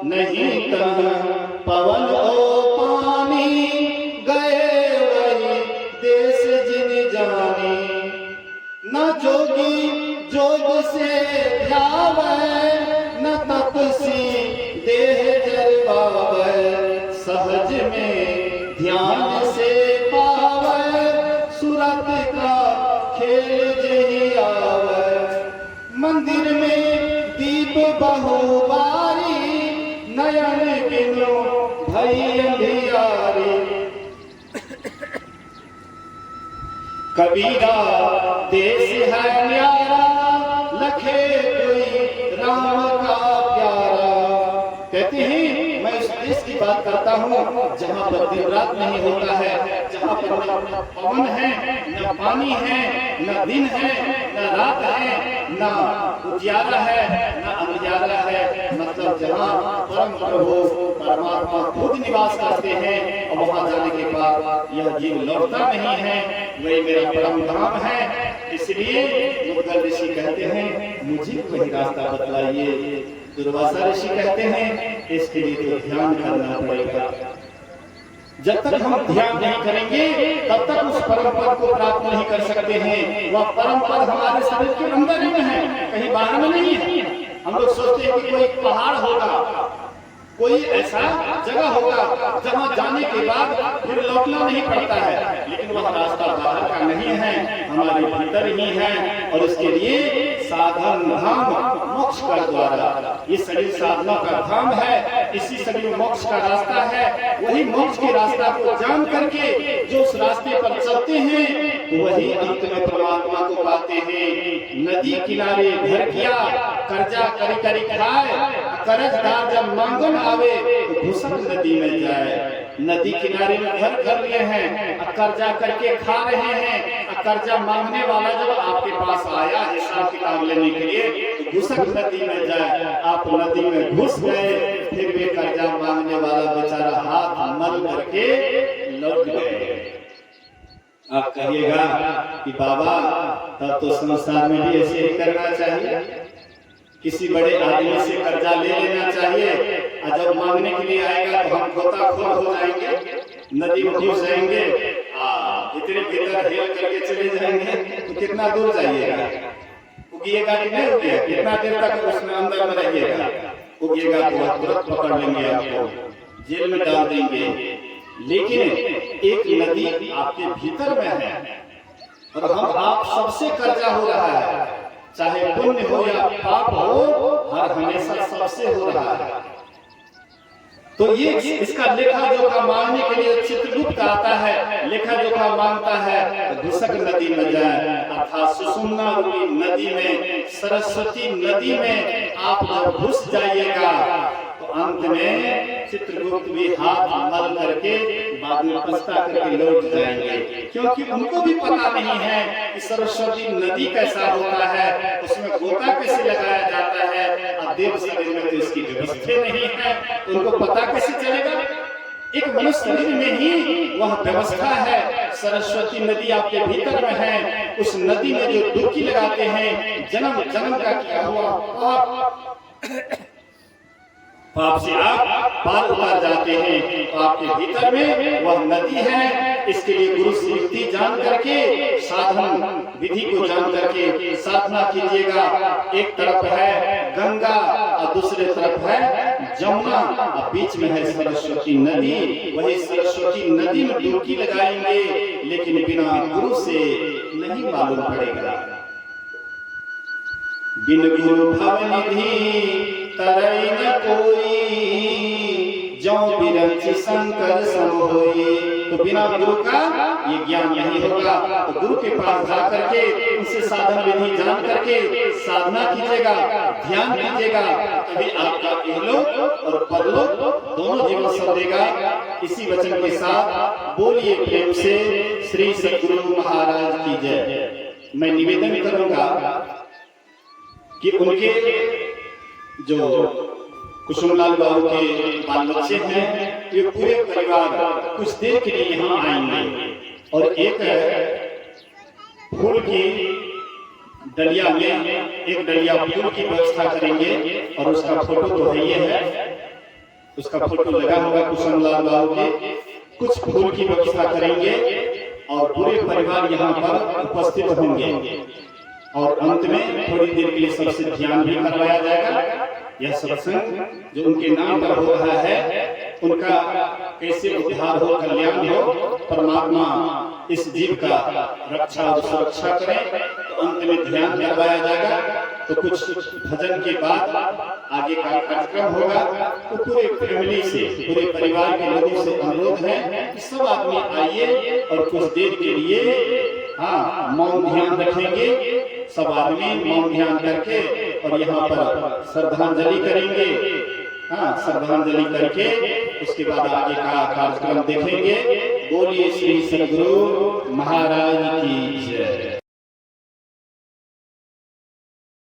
नहीं तन पवन ओ पानी, गए वही देश जिन जानी, न जोगी जोग से ध्यावे, न तपसी देह जलवावे, सहज में ध्यान से पावे, सुरत का खेल जही आवे, मंदिर में दीप बहुबारी, नयन बिनु भई अंधियारी, कबीरा देश है न्यारा, लखे कोई राम का प्यारा। कहते हैं मैं इस देश की बात करता हूँ जहाँ पर दिन रात नहीं होता है, जहाँ पर न पवन है, न पानी है, न दिन है, न रात है, न उजियारा है, न अंधियारा है, मतलब जहाँ परम प्रभु परमात्मा खुद निवास करते हैं और वहाँ जाने के बाद यह जीव लौटता नहीं है, वही मेरा परम धाम है। इसलिए मुद्गल ऋषि कहते हैं मुझे वही रास्ता बतलाइए। दुर्वासा ऋषि कहते हैं इसके लिए तो ध्यान करना पड़ेगा। जब तक हम ध्यान नहीं करेंगे तब तक उस परम पद को प्राप्त नहीं कर सकते हैं। वह परम पद हमारे शरीर के अंदर ही है, कहीं बाहर में नहीं है। हम लोग सोचते हैं कि कोई पहाड़ होगा, कोई ऐसा जगह होगा जहाँ जाने के बाद फिर लौटना नहीं पड़ता है, लेकिन वह रास्ता बाहर का नहीं है, हमारे भीतर ही है। और इसके लिए साधन धाम मोक्ष का द्वारा, ये शरीर साधना का धाम है, इसी शरीर मोक्ष का रास्ता है। वही मोक्ष के रास्ता को जान करके जो उस रास्ते पर चलते हैं वही अंत में परमात्मा को पाते हैं। नदी किनारे घर किया, कर्जा करी करी खाए, कर्जदार जब मांगन आवे तो घुसक नदी में जाए। नदी किनारे में घर कर लिए हैं, कर्जा करके खा रहे हैं, कर्जा मांगने वाला जब आपके पास आया हिसाब किताब लेने के लिए तो घुसक नदी में जाए। आप नदी में घुस गए, फिर भी कर्जा मांगने वाला बेचारा हाथ मल करके लौट गए। आप कहिएगा कि बाबा तब तो संसार में भी ऐसे ही करना चाहिए, किसी बड़े आदमी से कर्जा ले लेना चाहिए, और जब मांगने के लिए आएगा तो हम गोताखोर हो जाएंगे, नदी में घुस जाएंगे, इतने भीतर हेल करके चले जाएंगे। तो कितना दूर जाइएगा, उगिएगा कि नहीं उगिएगा, कितना देर तक उसमें अंदर में रहिएगा। उगिएगा तो वह तुरंत पकड़ लेंगे, आपको जेल में डाल देंगे। लेकिन एक नदी आपके भीतर में है और आप सबसे कर्जा हो रहा है, चाहे पुण्य हो या पाप हो, हर हमेशा सबसे हो रहा है। तो ये इसका लेखा जोखा मांगने के लिए चित्रगुप्त आता है, लेखा जोखा मांगता है तो घुसक नदी में जाए, अर्थात सुषुम्ना रूपी नदी में, सरस्वती नदी में आप जब घुस जाइएगा तो अंत में चित्रगुप्त भी हाथ मल करके बाद में पछता करके लौट जाएंगे, क्योंकि उनको भी पता नहीं है कि सरस्वती नदी कैसा होता है, उसमें गोता कैसे लगाया जाता है। और देव शरीर में तो इसकी व्यवस्था नहीं है, तो उनको पता कैसे चलेगा। एक मनुष्य शरीर में ही वह व्यवस्था है। सरस्वती नदी आपके भीतर में है, उस नदी में जो डुबकी लगाते हैं, जन्म जन्म का किया हुआ पाप से आप पार उतर जाते हैं, तो आपके भीतर में वह नदी है। इसके लिए गुरु से युक्ति जान करके, साधन विधि को जान करके साधना कीजिएगा। एक तरफ है गंगा और दूसरे तरफ है जमुना और बीच में है सरस्वती नदी। वही सरस्वती नदी में डुबकी लगाएंगे, लेकिन बिना गुरु से नहीं मालूम पड़ेगा। बिन गुरु भवनिधि तरई न कोई, जो बिरंची शंकर सम होई। तो बिना गुरु का ये ज्ञान नहीं होगा। तो गुरु के पास जा करके उनसे साधन विधि जान करके साधना कीजिएगा, ध्यान कीजिएगा, तभी आपका इहलोक और परलोक दोनों जीवन सवरेगा। इसी वचन के साथ बोलिए प्रेम से श्री सद्गुरु महाराज की जय। मैं निवेदन करूंगा कि उनके जो कुसुमलाल बाबू के बाल बच्चे हैं, ये पूरे परिवार कुछ देर के लिए यहाँ आएंगे और एक फूल की डलिया में एक डलिया फूल की व्यवस्था करेंगे और उसका फोटो तो है ये है, उसका फोटो लगा होगा कुसुमलाल बाबू के। कुछ फूल की व्यवस्था करेंगे और पूरे परिवार यहाँ पर उपस्थित होंगे और अंत में थोड़ी देर के लिए सबसे ध्यान भी करवाया जाएगा। यह सत्संग जो उनके नाम पर हो रहा है, उनका कैसे उद्धार हो, कल्याण हो, परमात्मा इस जीव का रक्षा और सुरक्षा करें, तो अंत में ध्यान करवाया जाएगा। तो कुछ भजन के बाद आगे का कार्यक्रम होगा। तो पूरे फैमिली से, पूरे परिवार के लोगों से अनुरोध है कि सब आदमी आइए और कुछ देर के लिए मौन ध्यान रखेंगे। सब आदमी मौन ध्यान करके और यहाँ पर श्रद्धांजलि करेंगे। श्रद्धांजलि करके उसके बाद आगे का कार्यक्रम देखेंगे। बोलिए श्री सद्गुरु महाराज की जय।